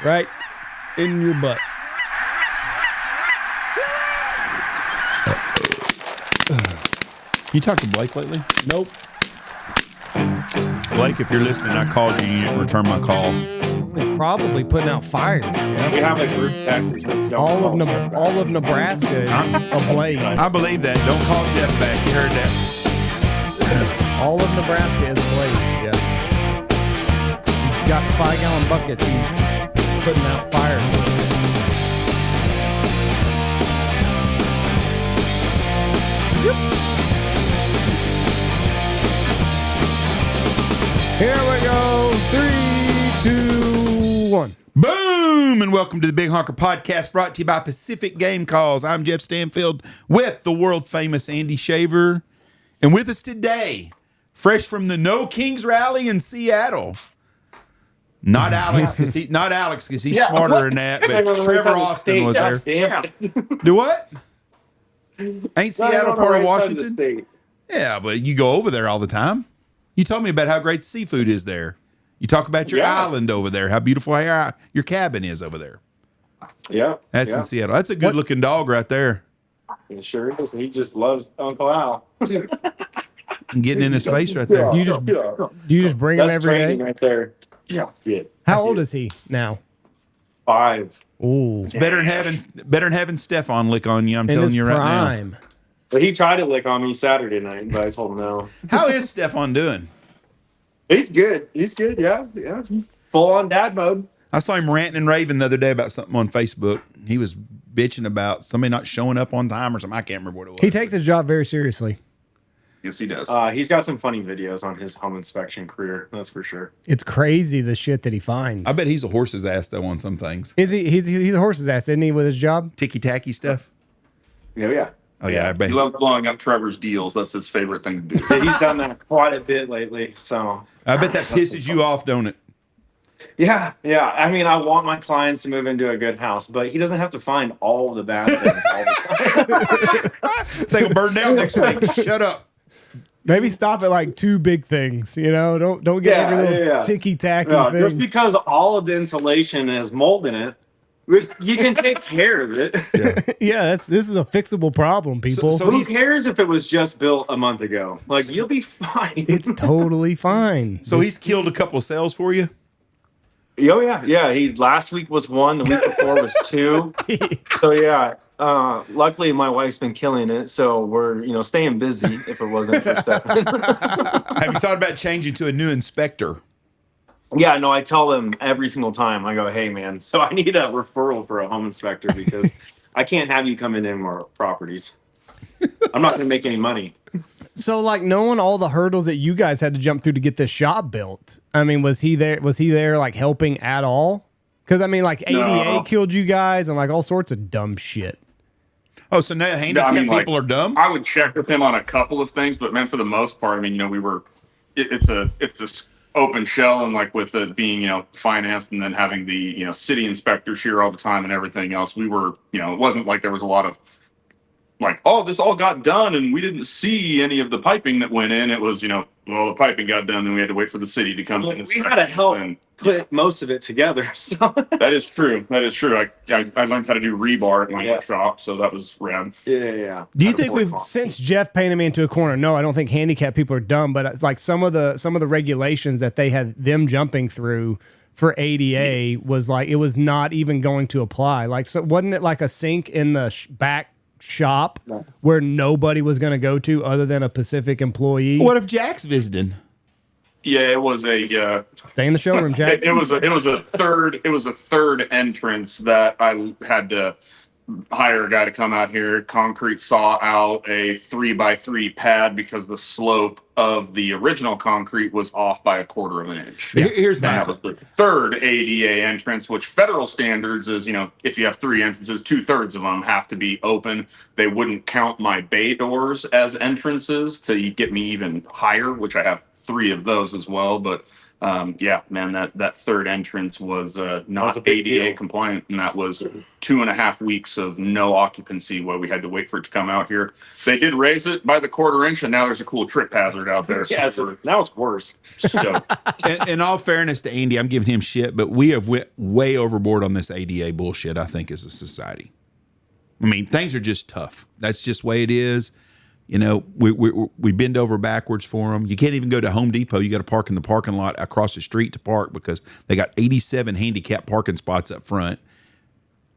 right in your butt. You talked to Blake lately? Nope. Blake, if you're listening, I called you. You didn't return my call. He's probably putting out fires. We have a group text that says don't All call of Jeff back. all of Nebraska is ablaze. I believe that. Don't call Jeff back. You heard that? All of Nebraska is ablaze. Yeah. He's got 5-gallon buckets. He's putting out fires. Here we go. 3, 2, 1. Boom! And welcome to the Big Honker Podcast, brought to you by Pacific Game Calls. I'm Jeff Stanfield with the world famous Andy Shaver. And with us today, fresh from the No Kings Rally in Seattle. Not Alex, because he's smarter than that, but Trevor Austin was there. Damn. Do what? Ain't Seattle part of Washington? Yeah, but you go over there all the time. You told me about how great the seafood is there. You talk about your island over there, how beautiful your cabin is over there. Yeah. That's in Seattle. That's a good looking dog right there. It sure is. He just loves Uncle Al. And getting in his face right there. Do you just bring him every day? Right there. Yeah. How old is he now? 5. Ooh. It's better than having Stefan lick on you. I'm telling you right now. But he tried to lick on me Saturday night, but I told him no. How is Stefan doing? He's good. Yeah. He's full on dad mode. I saw him ranting and raving the other day about something on Facebook. He was bitching about somebody not showing up on time or something. I can't remember what it was. He takes his job very seriously. Yes, he does. He's got some funny videos on his home inspection career. That's for sure. It's crazy the shit that he finds. I bet he's a horse's ass though on some things. Is he? He's a horse's ass, isn't he, with his job? Ticky tacky stuff. Yeah. Oh yeah, I bet. He loves blowing up Trevor's deals. That's his favorite thing to do. He's done that quite a bit lately. So I bet that pisses you off, don't it? Yeah. I mean, I want my clients to move into a good house, but he doesn't have to find all the bad things all the time. They will burn down next week. Shut up. Maybe stop at like 2 big things. You know, don't get every little ticky tacky thing. Just because all of the insulation has mold in it, you can take care of it. Yeah, this is a fixable problem, people. So who cares if it was just built a month ago? Like, you'll be fine. It's totally fine. So he's killed a couple of sales for you? Oh yeah. He last week was 1, the week before was 2. So yeah. Luckily my wife's been killing it, so we're staying busy if it wasn't for Stefan. Have you thought about changing to a new inspector? Yeah, no, I tell them every single time. I go, hey man, so I need a referral for a home inspector because I can't have you come in any more properties. I'm not gonna make any money. So, like, knowing all the hurdles that you guys had to jump through to get this shop built, I mean, was he there like helping at all? Because I mean, like, ADA killed you guys and like all sorts of dumb shit. Oh, so now handicapped people are dumb? I would check with him on a couple of things, but man, for the most part, I mean, it's a open shell, and like with it being, financed and then having the, city inspectors here all the time and everything else, we were, it wasn't like there was a lot of like, oh, this all got done and we didn't see any of the piping that went in. It was, the piping got done and we had to wait for the city to come in. We had to help put most of it together. So That is true. I learned how to do rebar at my shop, so that was rad. Yeah. Do you think since Jeff painted me into a corner? No, I don't think handicapped people are dumb, but it's like some of the regulations that they had them jumping through for ADA was like it was not even going to apply. Like, so wasn't it like a sink in the back shop where nobody was going to go to other than a Pacific employee? What if Jack's visiting? Yeah, it was a stay in the showroom, Jack. It was a third entrance that I had to hire a guy to come out here, concrete saw out a 3x3 pad because the slope of the original concrete was off by 1/4 of an inch. Here's that was the third ADA entrance, which federal standards is, if you have 3 entrances, 2/3 of them have to be open. They wouldn't count my bay doors as entrances to get me even higher, which I have 3 of those as well. But that third entrance was not ADA compliant, and that was 2.5 weeks of no occupancy while we had to wait for it to come out here. They did raise it by the 1/4 inch, and now there's a cool trip hazard out there. Yeah, now it's worse. So, In all fairness to Andy, I'm giving him shit, but we have went way overboard on this ADA bullshit, I think, as a society. I mean, things are just tough. That's just the way it is. You know, we bend over backwards for them. You can't even go to Home Depot. You got to park in the parking lot across the street to park because they got 87 handicap parking spots up front.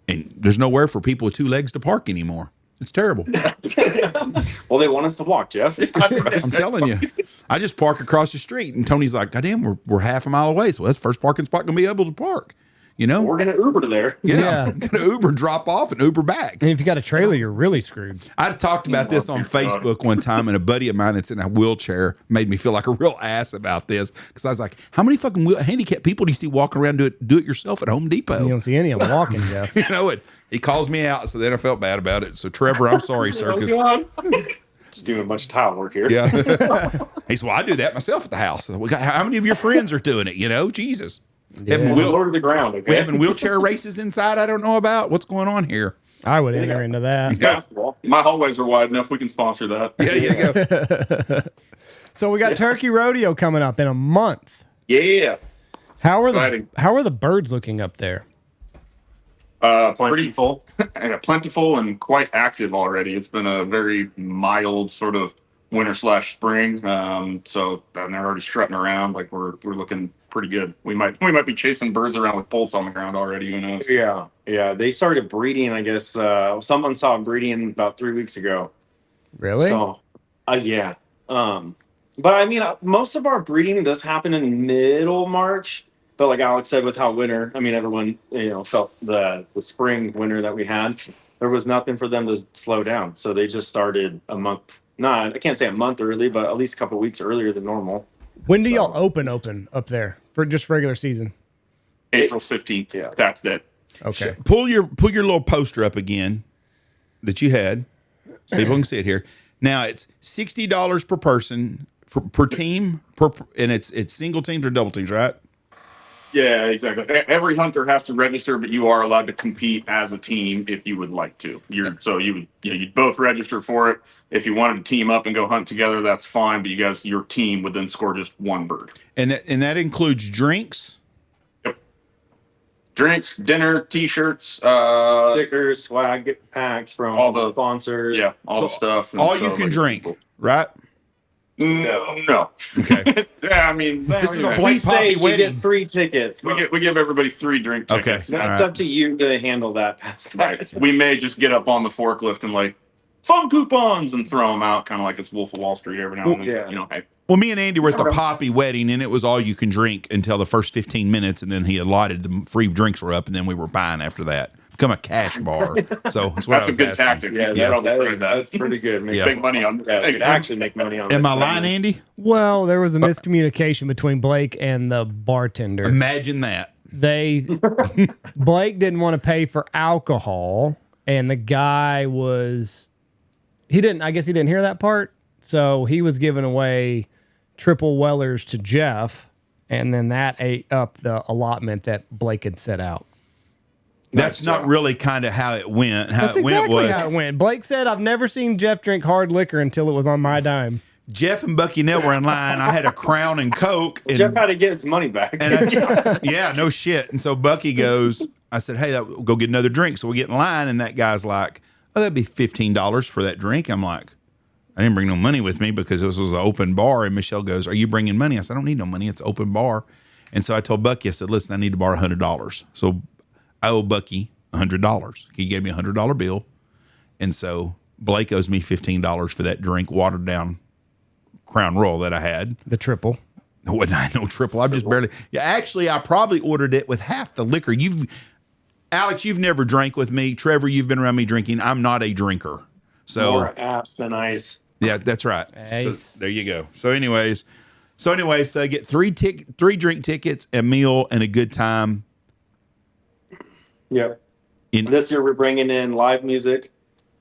And there's nowhere for people with 2 legs to park anymore. It's terrible. Well, they want us to walk, Jeff. I'm telling you. I just park across the street, and Tony's like, God damn, we're half a mile away. So that's the first parking spot going to be able to park. You know? We're going to Uber there. Yeah. Going to Uber, drop off, and Uber back. And if you got a trailer, you're really screwed. I talked about this on Facebook one time, and a buddy of mine that's in a wheelchair made me feel like a real ass about this because I was like, how many fucking handicapped people do you see walking around do it yourself at Home Depot? You don't see any of them walking, Jeff. You know it. He calls me out, so then I felt bad about it. So Trevor, I'm sorry, sir. Oh, God. Just doing a bunch of tile work here. Yeah. He said, well, I do that myself at the house. How many of your friends are doing it? You know, Jesus. Yeah. Lower to the ground, okay? We having wheelchair races inside I don't know about? What's going on here? I would enter into that. Basketball. my hallways are wide enough. We can sponsor that. Yeah, you go. So we got Turkey Rodeo coming up in a month. Yeah. How are Exciting. the birds looking up there? Pretty full. Plentiful and quite active already. It's been a very mild sort of winter/spring. So they're already strutting around. Like we're looking pretty good. We might be chasing birds around with bolts on the ground already. Who knows? Yeah. They started breeding, I guess. Someone saw breeding about 3 weeks ago. Really? So, yeah. But I mean, most of our breeding does happen in middle March. But like Alex said, with how winter, I mean, everyone, felt the spring winter that we had. There was nothing for them to slow down. So they just started a month. I can't say a month early, but at least a couple weeks earlier than normal. When do y'all open up there for just regular season? April 15th. Yeah. That's it. Okay. Pull your little poster up again that you had so people can see it here. Now it's $60 per person per team and it's single teams or double teams, right? Yeah, exactly. Every hunter has to register, but you are allowed to compete as a team if you would like to. You'd both register for it. If you wanted to team up and go hunt together, that's fine. But your team would then score just one bird. And that includes drinks. Yep. Drinks, dinner, T-shirts, Stickers, swag packs from all the sponsors. Yeah, all the stuff. And All so, you can like, drink, right? No. Okay. Yeah, I mean, This is a We Blake say Poppy you wedding. get 3 tickets. we give everybody 3 drink Okay. tickets. All That's right. up to you to handle that past Right. that. We may just get up on the forklift and like fun coupons and throw them out, kind of like it's Wolf of Wall Street every now and then. Yeah. Hey, Well, me and Andy were at the Poppy wedding, and it was all you can drink until the first 15 minutes, and then he allotted the free drinks were up, and then we were buying after that. Become a cash bar. So that's what I that's a was good asking. tactic. Yeah, That'll that's pretty good. Make Yeah. big money on Yeah, you could actually make money on Am this I stuff. lying, Andy? Well, there was a miscommunication between Blake and the bartender. Imagine that. Blake didn't want to pay for alcohol, and the guy I guess he didn't hear that part. So he was giving away triple Wellers to Jeff, and then that ate up the allotment that Blake had set out. That's not really kind of how it went. How That's it went exactly was how it went. Blake said, I've never seen Jeff drink hard liquor until it was on my dime. Jeff and Bucky Nell were in line. I had a Crown and Coke. And, Jeff had to get his money back. yeah, no shit. And so Bucky goes, I said, hey, go get another drink. So we get in line, and that guy's like, oh, that'd be $15 for that drink. I'm like, I didn't bring no money with me because this was an open bar. And Michelle goes, are you bringing money? I said, I don't need no money. It's an open bar. And so I told Bucky, I said, listen, I need to borrow $100. So I owe Bucky $100. He gave me a $100 bill. And so Blake owes me $15 for that drink, watered down Crown Royal that I had. The triple. No triple. I'm just barely. Yeah, actually, I probably ordered it with half the liquor. Alex, you've never drank with me. Trevor, you've been around me drinking. I'm not a drinker. So More apps than ice. yeah, that's right. So, Nice. there you go. So anyways, I get three drink tickets, a meal, and a good time. Yep. In This year we're bringing in live music.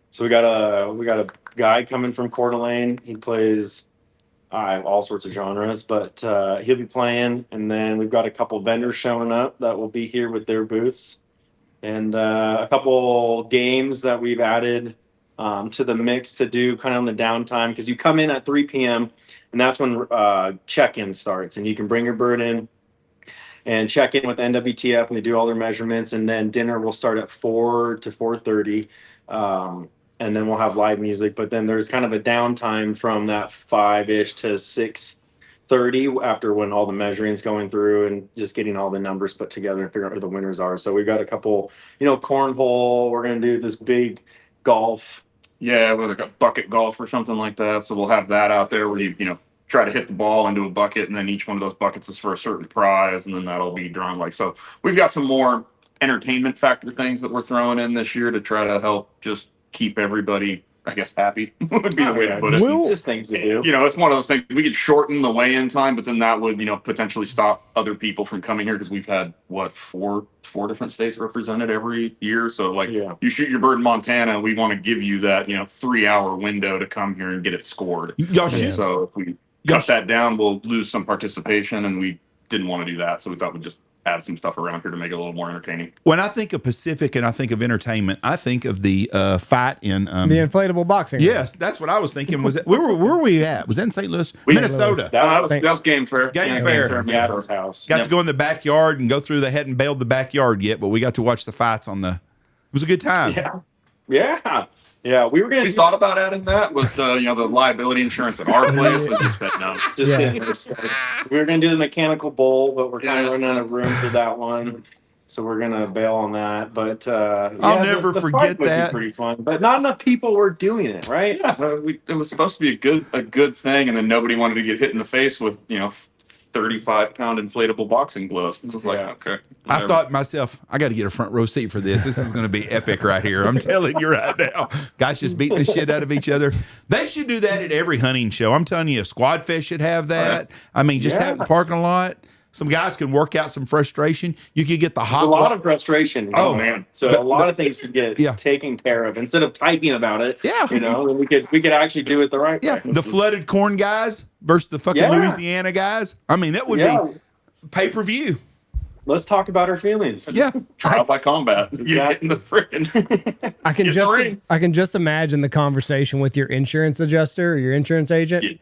So we got a guy coming from Coeur d'Alene. He plays all sorts of genres, but he'll be playing. And then we've got a couple vendors showing up that will be here with their booths. and a couple games that we've added to the mix to do kind of on the downtime, because you come in at 3 p.m. and that's when check-in starts, and you can bring your bird in and check in with NWTF, and they do all their measurements, and then dinner will start at 4 to 4:30, and then we'll have live music. But then there's kind of a downtime from that 5-ish to 6:30 after, when all the measuring's going through and just getting all the numbers put together and figure out who the winners are. So we've got a couple, cornhole. We're going to do this big golf. Yeah, with like a bucket golf or something like that. So we'll have that out there where you try to hit the ball into a bucket, and then each one of those buckets is for a certain prize, and then that'll be drawn. So we've got some more entertainment factor things that we're throwing in this year to try to help just keep everybody, I guess, happy would be the way to put it. Just things to do. It's one of those things. We could shorten the weigh-in time, but then that would, potentially stop other people from coming here, because we've had four different states represented every year. So you shoot your bird in Montana, and we want to give you that 3-hour window to come here and get it scored. Y'all shoot. So if we cut that down, we'll lose some participation, and we didn't want to do that. So we thought we'd just add some stuff around here to make it a little more entertaining. When I think of Pacific and I think of entertainment, I think of the fight in the inflatable boxing. Yes, that's what I was thinking. Was it where were we at? Was that in St. Louis, Minnesota? That was Game Fair. Game Fair. Adam's house. Got to go in the backyard and go through. They hadn't bailed the backyard yet, but we got to watch the fights on the. It was a good time. Yeah. We thought about adding that with the liability insurance at our place. We just said no. We were gonna do the mechanical bowl, but we're kind of running out of room for that one, so we're gonna bail on that. But I'll never the forget fight would that. be pretty fun, but not enough people were doing it, right? Yeah, it was supposed to be a good thing, and then nobody wanted to get hit in the face with 35-pound inflatable boxing gloves. It was like, okay. I thought to myself, I got to get a front row seat for this. This is going to be epic right here. I'm telling you right now. Guys just beating the shit out of each other. They should do that at every hunting show. I'm telling you, a Squad Fest should have that. I mean, just have the parking lot. Some guys can work out some frustration. You could get the hot. There's a lot of frustration. Oh man! So a lot of things to get taken care of instead of typing about it. Yeah, we could actually do it the right way. The flooded corn guys versus the fucking Louisiana guys. I mean, that would be pay-per-view. Let's talk about our feelings. Yeah, trial by combat. Exactly. In the freaking. I can just imagine the conversation with your insurance adjuster or your insurance agent. Yeah.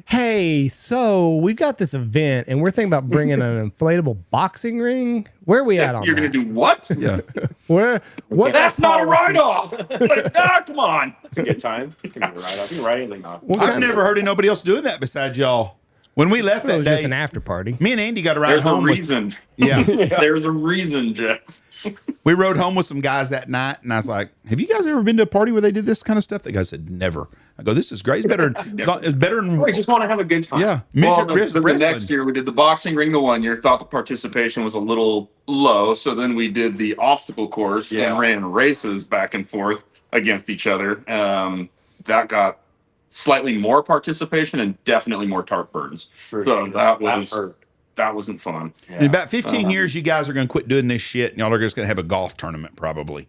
Hey, so we've got this event, and we're thinking about bringing an inflatable boxing ring. Where are we at on that? You're going to do what? Yeah. What? That's not a write-off. Come on. That's a good time. You can be write-off. You can write anything off. I've never heard of nobody else doing that besides y'all. When we left that day, it was just an after party. Me and Andy got to ride There's home. There's a reason. There's a reason, Jeff. We rode home with some guys that night, and I was like, "Have you guys ever been to a party where they did this kind of stuff?" The guy said, "Never." I go, "This is great. It's better. It's better than." We just want to have a good time. Yeah. The next year we did the boxing ring. The one year thought the participation was a little low, so then we did the obstacle course and ran races back and forth against each other. That got slightly more participation and definitely more tarp birds. That wasn't fun. Yeah. In about 15 years, you guys are going to quit doing this shit, and y'all are just going to have a golf tournament, probably.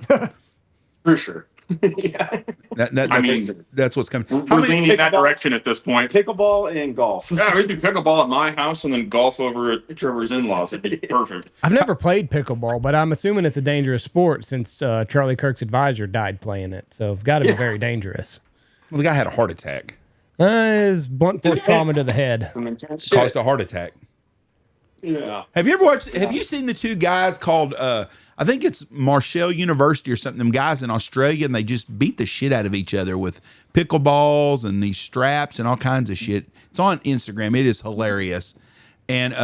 For sure. That's what's coming. We're leaning in that direction at this point. Pickleball and golf. Yeah, we do pickleball at my house and then golf over at Trevor's in-laws. It'd be perfect. I've never played pickleball, but I'm assuming it's a dangerous sport since Charlie Kirk's advisor died playing it. So it's got to be very dangerous. Well, the guy had a heart attack. His blunt force trauma to the head caused a heart attack. Yeah. Have you ever watched? Have you seen the two guys called? I think it's Marshall University or something. Them guys in Australia, and they just beat the shit out of each other with pickleballs and these straps and all kinds of shit. It's on Instagram. It is hilarious, and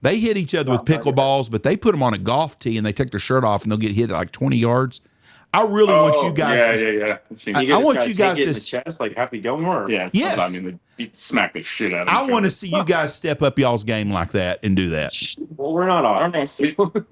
they hit each other with pickleballs, but they put them on a golf tee and they take their shirt off and they'll get hit at like 20 yards. I really want you guys. I want you guys to in the chest like Happy Gilmore. Yeah. Yes. I mean, they smack the shit out of I want to see you guys step up y'all's game like that and do that. Well, we're not on.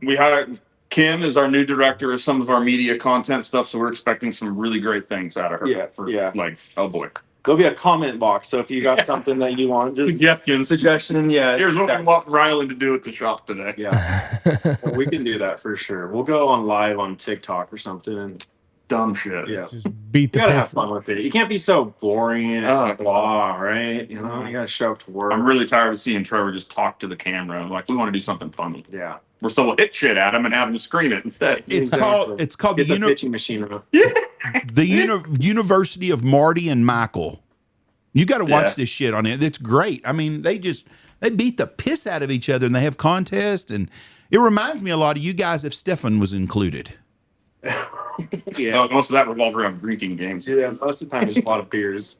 We hired Kim as our new director of some of our media content stuff, so we're expecting some really great things out of her. Like, oh boy. There'll be a comment box, so if you got something that you want, just suggestion. Yeah. Here's what we want Ryland to do at the shop today. Yeah. Well, we can do that for sure. We'll go on live on TikTok or something and dumb shit. Yeah. Just beat the You gotta have piss. fun with it. You can't be so boring and blah, right? You know, you gotta show up to work. I'm really tired of seeing Trevor just talk to the camera. I'm like, we want to do something funny. Yeah. We're still hit shit at him and have him scream it instead. It's Exactly. called Get the the pitching machine around. University of Marty and Michael. You got to watch Yeah. this shit on it. It's great. I mean, they beat the piss out of each other, and they have contests, and it reminds me a lot of you guys if Stefan was included. Yeah. Most of that revolved around drinking games. Yeah. Most of the time, just a lot of beers.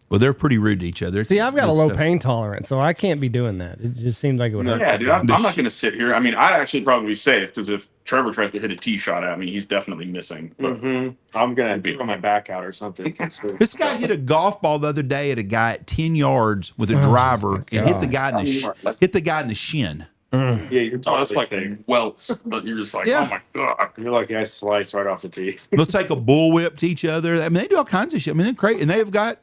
Well, they're pretty rude to each other. See, I've got a Good low stuff. pain tolerance, so I can't be doing that. It just seems like it would hurt. Yeah, dude, I'm not going to sit here. I mean, I'd actually probably be safe because if Trevor tries to hit a tee shot at me, he's definitely missing. But I'm gonna throw my back out or something. This guy hit a golf ball the other day at a guy at 10 yards with a driver and hit the guy in the shin. Yeah, you're oh, totally that's like a welts, but you're just like, Yeah. oh my God. You're like, I slice right off the tee. They'll take a bullwhip to each other. I mean, they do all kinds of shit. I mean, they're crazy. And they have got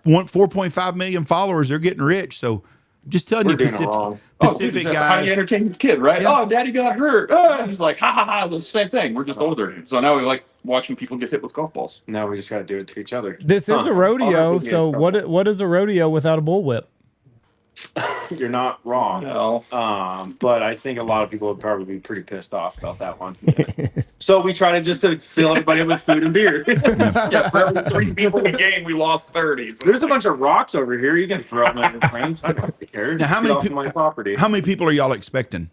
4.5 million followers. They're getting rich. So just telling We're you, doing it wrong. Pacific Dude, how do you guys. entertain your kid, right? Yeah. Oh, daddy got hurt. Oh, he's like, ha ha ha. The same thing. We're just older. So now we like watching people get hit with golf balls. Now we just got to do it to each other. This is a rodeo, so what is a rodeo without a bullwhip? You're not wrong. No. But I think a lot of people would probably be pretty pissed off about that one. So we try to fill everybody up with food and beer. Yeah, for every 3 people in the game, we lost 30. So There's a bunch of rocks over here. You can throw them at your friends. I don't care. Now, how Just many get off peop- my property? How many people are y'all expecting?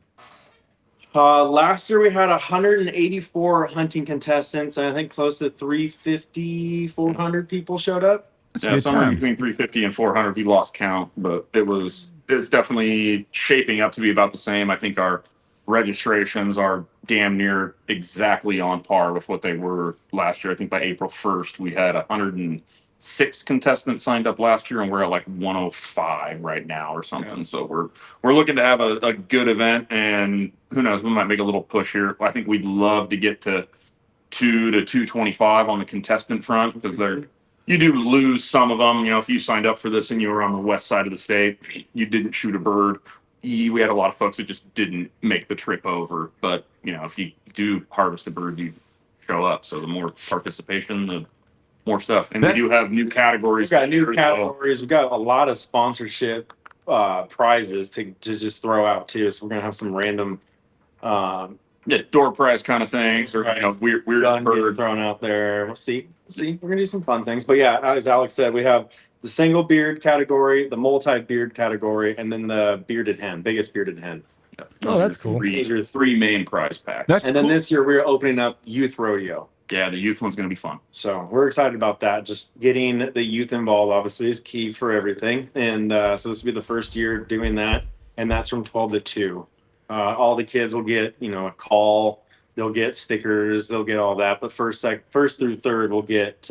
Last year we had 184 hunting contestants, and I think close to 350, 400 people showed up. That's a yeah, good somewhere time. between 350 and 400. We lost count, but it's definitely shaping up to be about the same. I think our registrations are damn near exactly on par with what they were last year. I think by April 1st, we had 106 contestants signed up last year, and we're at like 105 right now or something. Yeah. So we're looking to have a good event, and who knows, we might make a little push here. I think we'd love to get to 2 to 225 on the contestant front because you do lose some of them. You know, if you signed up for this and you were on the west side of the state, you didn't shoot a bird. We had a lot of folks that just didn't make the trip over. But, you know, if you do harvest a bird, you show up. So the more participation, the more stuff. And we do have new categories. We've got new as well. categories. We've got a lot of sponsorship prizes to just throw out too. So we're gonna have some random Yeah, door prize kind of things, or you know, weird gun getting bird. thrown out there. We'll see. We're gonna do some fun things. But yeah, as Alex said, we have the single beard category, the multi-beard category, and then the bearded hen, biggest bearded hen. Oh, that's cool. These are Three main prize packs. That's And then cool. this year we're opening up youth rodeo. Yeah, the youth one's going to be fun. So we're excited about that. Just getting the youth involved obviously is key for everything. And so this will be the first year doing that. And that's from 12 to 2. All the kids will get, a call. They'll get stickers. They'll get all that. But first through third will get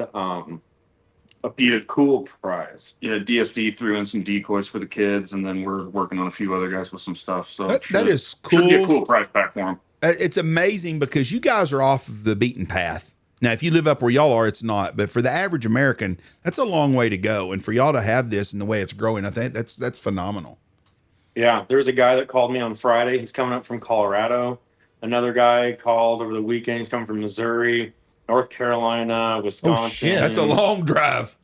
a cool prize. Yeah, DSD threw in some decoys for the kids, and then we're working on a few other guys with some stuff. So That is Should be a cool. cool prize pack for them. It's amazing because you guys are off of the beaten path. Now, if you live up where y'all are, it's not. But for the average American, that's a long way to go. And for y'all to have this and the way it's growing, I think that's phenomenal. Yeah, there was a guy that called me on Friday. He's coming up from Colorado. Another guy called over the weekend. He's coming from Missouri, North Carolina, Wisconsin. shit. That's a long drive.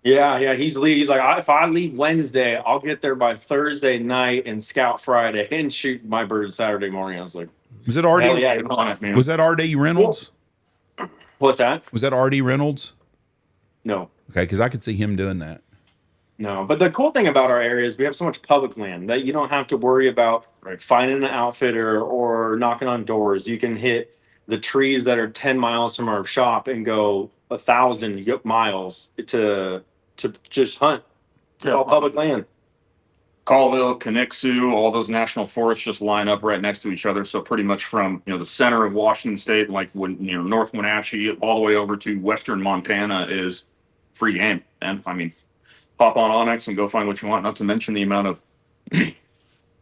Yeah. He's like, if I leave Wednesday, I'll get there by Thursday night and scout Friday and shoot my bird Saturday morning. I was like, Was it RD? hell yeah. Get on it, man. Was that RD Reynolds? What's that? Was that RD Reynolds? No. Okay, because I could see him doing that. No, but the cool thing about our area is we have so much public land that you don't have to worry about finding an outfitter or knocking on doors. You can hit the trees that are 10 miles from our shop and go 1,000 miles to just hunt. It's all public land. Colville, Connexu, all those national forests just line up right next to each other. So pretty much from the center of Washington State, like North Wenatchee, all the way over to western Montana is free game. And I mean, pop on Onyx and go find what you want. Not to mention the amount of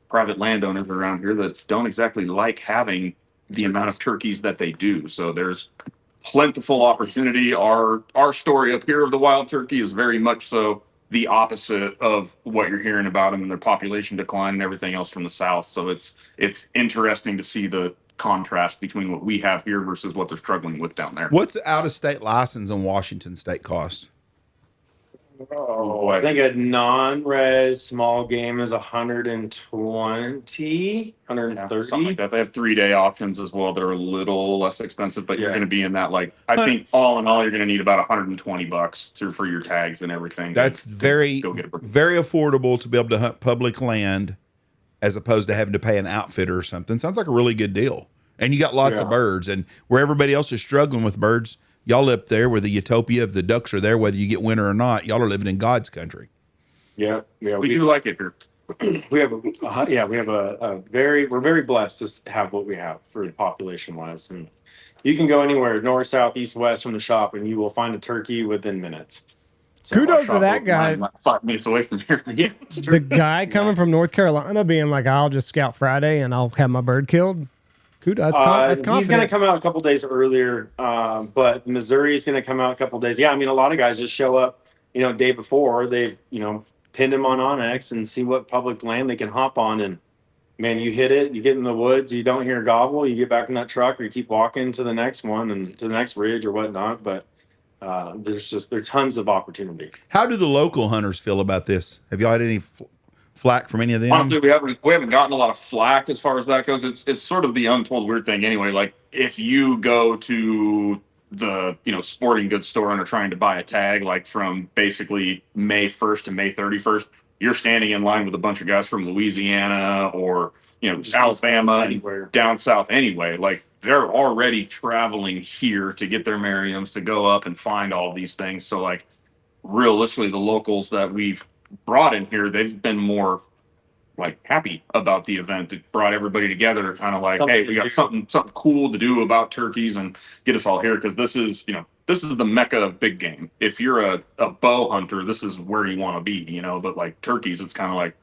private landowners around here that don't exactly like having the amount of turkeys that they do. So there's plentiful opportunity. Our story up here of the wild turkey is very much so the opposite of what you're hearing about them and their population decline and everything else from the south. So it's interesting to see the contrast between what we have here versus what they're struggling with down there. What's the out-of-state license in Washington state cost? Oh, I think a non-res small game is 120, 130. Something like that. They have 3-day options as well. They're a little less expensive, but you're Yeah. going to be in that, like, I think all in all, you're going to need about $120 for your tags and everything. That's very, go get a very affordable to be able to hunt public land as opposed to having to pay an outfitter or something. Sounds like a really good deal. And you got lots of birds. And where everybody else is struggling with birds, y'all up there where the utopia of the ducks are there, whether you get winter or not, y'all are living in God's country. Yeah. We do like it here. We're very blessed to have what we have for population wise. And you can go anywhere, north, south, east, west from the shop, and you will find a turkey within minutes. So Kudos to that guy. Like 5 minutes away from here. yeah, The guy coming from North Carolina being like, I'll just scout Friday and I'll have my bird killed. Kudos. That's confidence. He's going to come out a couple days earlier, but Missouri is going to come out a couple days. Yeah, I mean, a lot of guys just show up, day before. They've, pinned him on Onyx and see what public land they can hop on. And, man, you hit it, you get in the woods, you don't hear a gobble, you get back in that truck or you keep walking to the next one and to the next ridge or whatnot. But there's tons of opportunity. How do the local hunters feel about this? Have y'all had any flack from any of them? Honestly, we haven't gotten a lot of flack as far as that goes. It's sort of the untold weird thing anyway. Like if you go to the sporting goods store and are trying to buy a tag, like from basically May 1st to May 31st, you're standing in line with a bunch of guys from Louisiana or Alabama, anywhere down south anyway. Like they're already traveling here to get their Merriams to go up and find all these things. So like realistically, the locals that we've brought in here, they've been more like happy about the event. It brought everybody together, kind of like, hey, we got something cool to do about turkeys and get us all here, because this is the mecca of big game. If you're a bow hunter, this is where you want to be, but like turkeys, it's kind of like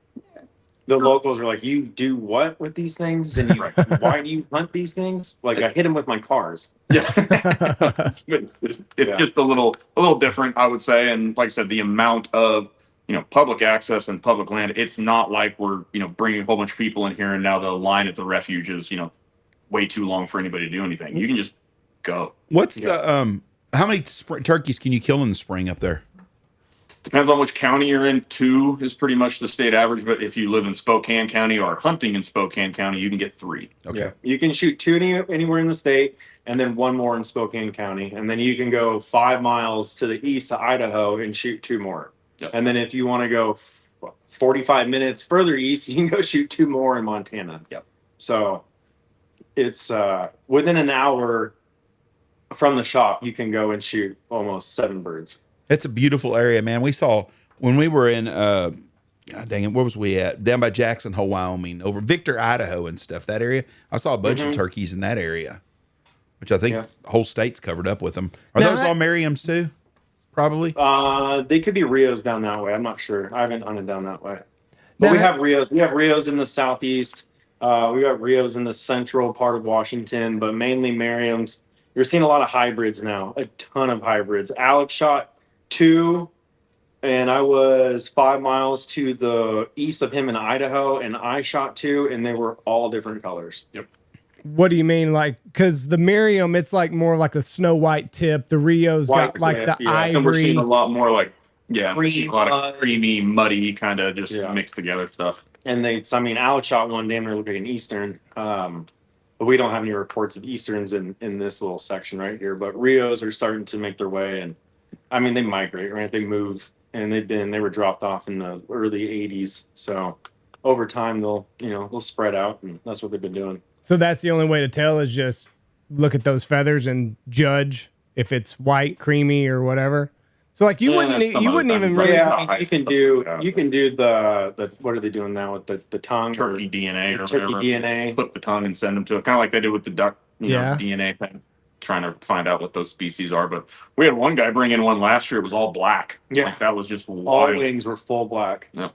the locals are like, you do what with these things? And why do you hunt these things? Like I hit them with my cars. Yeah. it's just a little different, I would say. And like I said, the amount of public access and public land, it's not like we're, bringing a whole bunch of people in here and now the line at the refuge is, way too long for anybody to do anything. You can just go. What's the, how many turkeys can you kill in the spring up there? Depends on which county you're in. 2 is pretty much the state average, but if you live in Spokane County or hunting in Spokane County, you can get 3. Okay. Yeah. You can shoot 2 anywhere in the state and then 1 more in Spokane County. And then you can go 5 miles to the east to Idaho and shoot 2 more. Yep. And then if you want to go 45 minutes further east, you can go shoot 2 more in Montana. Yep. So it's within an hour from the shop, you can go and shoot almost 7 birds. It's a beautiful area, man. We saw when we were in, God dang it, where was we at? Down by Jackson Hole, Wyoming, over Victor, Idaho and stuff, that area. I saw a bunch of turkeys in that area, which I think the whole state's covered up with them. Are those all Merriams too? Probably. They could be Rios down that way. I'm not sure. I haven't hunted down that way. But we have Rios. We have Rios in the southeast. We got Rios in the central part of Washington, but mainly Merriams. You're seeing a lot of hybrids now. A ton of hybrids. Alex shot 2, and I was 5 miles to the east of him in Idaho, and I shot 2, and they were all different colors. Yep. What do you mean? Like, because the Merriam, it's like more like a snow white tip. The Rio's got like the ivory. And we're seeing a lot more like, we're Creamy seeing a lot of mud. creamy, muddy, kind of just mixed together stuff. And Alex shot one damn near looked like an Eastern. But we don't have any reports of Easterns in this little section right here. But Rios are starting to make their way, and I mean they migrate, right? They move, and they were dropped off in the early 80s. So over time they'll spread out, and that's what they've been doing. So that's the only way to tell is just look at those feathers and judge if it's white, creamy, or whatever. So like you wouldn't even really. Yeah, you can do the what are they doing now with the tongue? Turkey DNA or turkey whatever. DNA. Flip the tongue and send them to it, kind of like they did with the duck DNA thing, trying to find out what those species are. But we had one guy bring in one last year. It was all black. Yeah, like, that was just wild. All wings were full black. Yeah.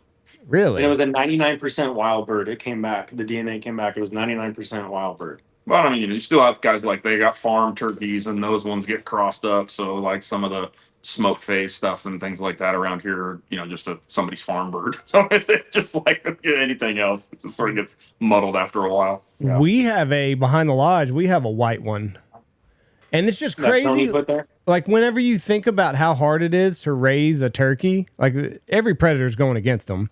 Really? And it was a 99% wild bird. It came back. The DNA came back. It was 99% wild bird. But I mean, you still have guys like they got farm turkeys, and those ones get crossed up. So like some of the smoke face stuff and things like that around here, just somebody's farm bird. So it's just like anything else. It just sort of gets muddled after a while. Yeah. We have behind the lodge, we have a white one. And it's just crazy. Tony put there? Like whenever you think about how hard it is to raise a turkey, like every predator is going against them.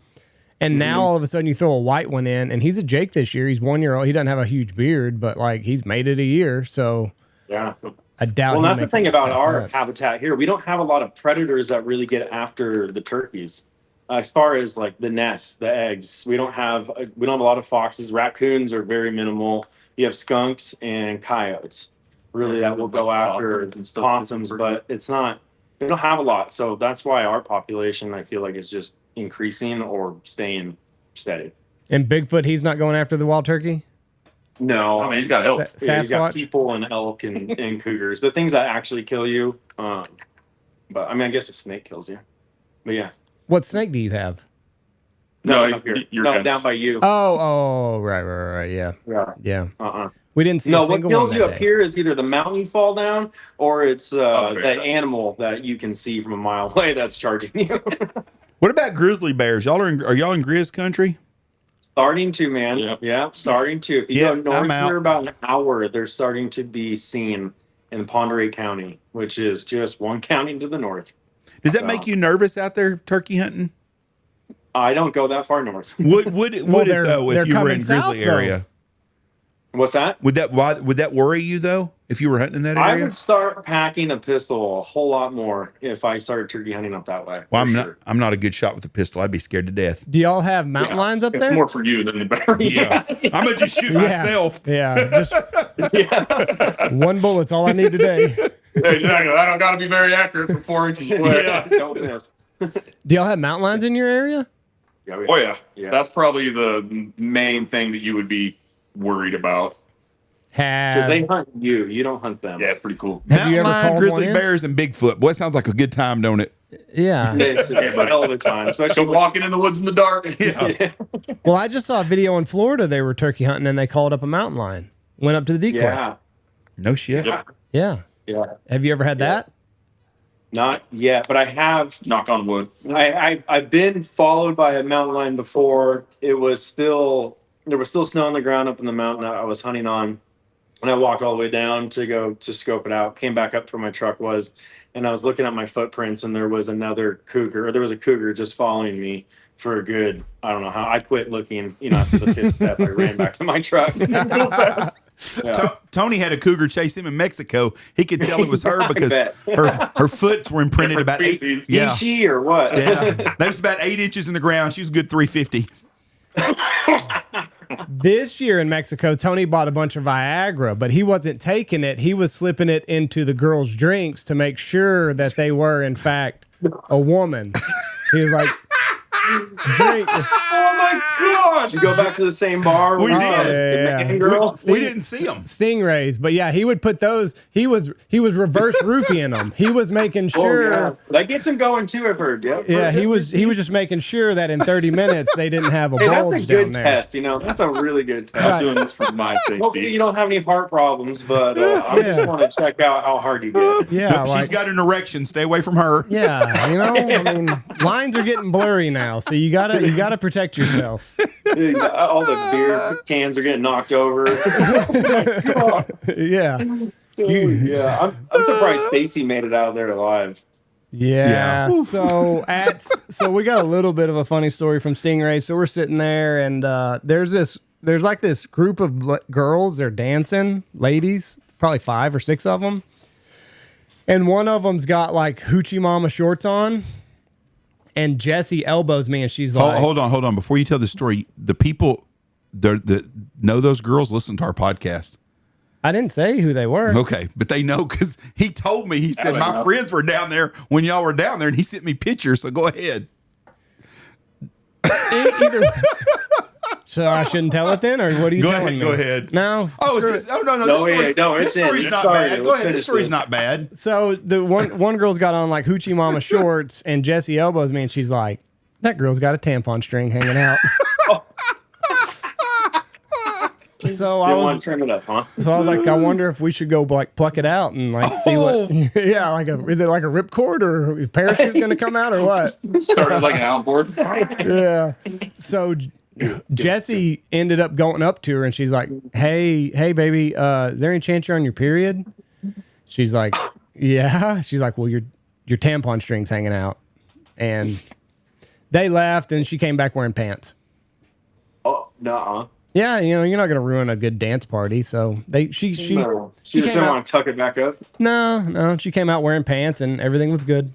And now all of a sudden you throw a white one in, and he's a Jake this year. He's 1 year old. He doesn't have a huge beard, but like he's made it a year. So yeah, I doubt. Well, that's the thing about our hunt. habitat here. We don't have a lot of predators that really get after the turkeys. As far as like the nests, the eggs, we don't have a lot of foxes. Raccoons are very minimal. You have skunks and coyotes. Really, that will go after possums, but it's not. They don't have a lot, so that's why our population, I feel like, is just increasing or staying steady. And Bigfoot, he's not going after the wild turkey? No. I mean, he's got elk. Yeah, he's got Sasquatch? people and elk and cougars. The things that actually kill you. But I mean, I guess a snake kills you. But yeah. What snake do you have? No, up here. you're No, good. down by you. Right. Yeah. Yeah. Yeah. We didn't see No, a what single kills one you that up day. here is either the mountain you fall down or it's Okay. the animal that you can see from a mile away that's charging you. What about grizzly bears? Are y'all in Grizz country? Starting to, man. Yep. Yeah, starting to. If you Yeah, go north I'm out. here about an hour, they're starting to be seen in Ponderay County, which is just one county to the north. Does that make you nervous out there turkey hunting? I don't go that far north. Would Well, it they're- though they're if you were coming in grizzly south, though. area? What's that? Would that worry you though if you were hunting in that I area? would start packing a pistol a whole lot more if I started turkey hunting up that way. Well, for I'm not a good shot with a pistol. I'd be scared to death. Do y'all have mountain lions up It's there? more for you than the bear. Yeah, I'm gonna just shoot myself. Yeah, just one bullet's all I need today. Exactly. I don't got to be very accurate for 4 inches away. Yeah. Don't miss. Do y'all have mountain lions in your area? Yeah, Oh yeah. Yeah. That's probably the main thing that you would be worried about. Because they hunt you. You don't hunt them. Yeah, it's pretty cool. Have Mountain you ever lion, called grizzly one in? bears, and Bigfoot. Boy, it sounds like a good time, don't it? Yeah. It's a hell of a time, So especially walking in the woods in the dark. Yeah. Well, I just saw a video in Florida. They were turkey hunting and they called up a mountain lion. Went up to the decoy. yeah, No shit. Yep. Yeah. yeah. Have you ever had that? Not yet, but I have. Knock on wood. I've been followed by a mountain lion before. There was still snow on the ground up in the mountain that I was hunting on. And I walked all the way down to go to scope it out, came back up to where my truck was, and I was looking at my footprints, and there was a cougar just following me for a good, I don't know how. I quit looking, after the fifth step. I ran back to my truck. Go fast. Yeah. Tony had a cougar chase him in Mexico. He could tell it was her because bet. her foot were imprinted Different about 8. species. Yeah, Ishi or what? yeah. That was about 8 inches in the ground. She was a good 350. This year in Mexico, Tony bought a bunch of Viagra, but he wasn't taking it. He was slipping it into the girls' drinks to make sure that they were, in fact, a woman. He was like, drink. Oh my gosh! You go back to the same bar. We with did. the Yeah. man girl. We didn't see them. Stingrays, but yeah, he would put those. He was reverse roofing them. He was making Oh, sure. yeah. That gets him going too. I've heard. Yep. Yeah, he was just making sure that in 30 minutes they didn't have a Hey, bulge that's a down good there. test. That's a really good test. I'm doing this for my Hopefully safety. you don't have any heart problems, but I just want to check out how hard you get. Yeah, She's like, got an erection. Stay away from her. yeah, I mean, lines are getting blurry now, so you gotta protect yourself. All the beer cans are getting knocked over. Yeah, Yeah, I'm surprised Stacy made it out of there alive. yeah. Yeah. So we got a little bit of a funny story from Stingray. So we're sitting there, and there's like this group of girls. They're dancing, ladies, probably 5 or 6 of them, and one of them's got like hoochie mama shorts on. And Jessie elbows me, and she's like, Hold on. Before you tell the story, the people that know those girls listen to our podcast. I didn't say who they were. Okay, but they know because he told me. He said they my know. friends were down there when y'all were down there, and he sent me pictures. So go ahead. Either. So I shouldn't tell it then, or what are you Go telling ahead. me? Go ahead. No. Oh, screw is it. this, no. No, This story's, no, this it's in. story's It's not started. bad. Go Let's ahead. This finish story's this. not bad. So the one girl's got on like hoochie mama shorts, and Jessie elbows me, and she's like, "That girl's got a tampon string hanging out." So I Didn't want was, to trim it up, huh? so I was like, I wonder if we should go like pluck it out and like see what. Yeah, is it like a ripcord or a parachute going to come out or what? Started like an outboard. Yeah. So Jesse ended up going up to her and she's like, hey, baby, is there any chance you're on your period? She's like, yeah. She's like, well, your tampon string's hanging out. And they left and she came back wearing pants. Oh, no. Yeah, you're not going to ruin a good dance party. So she She just came didn't out, want to tuck it back up. no, she came out wearing pants and everything was good.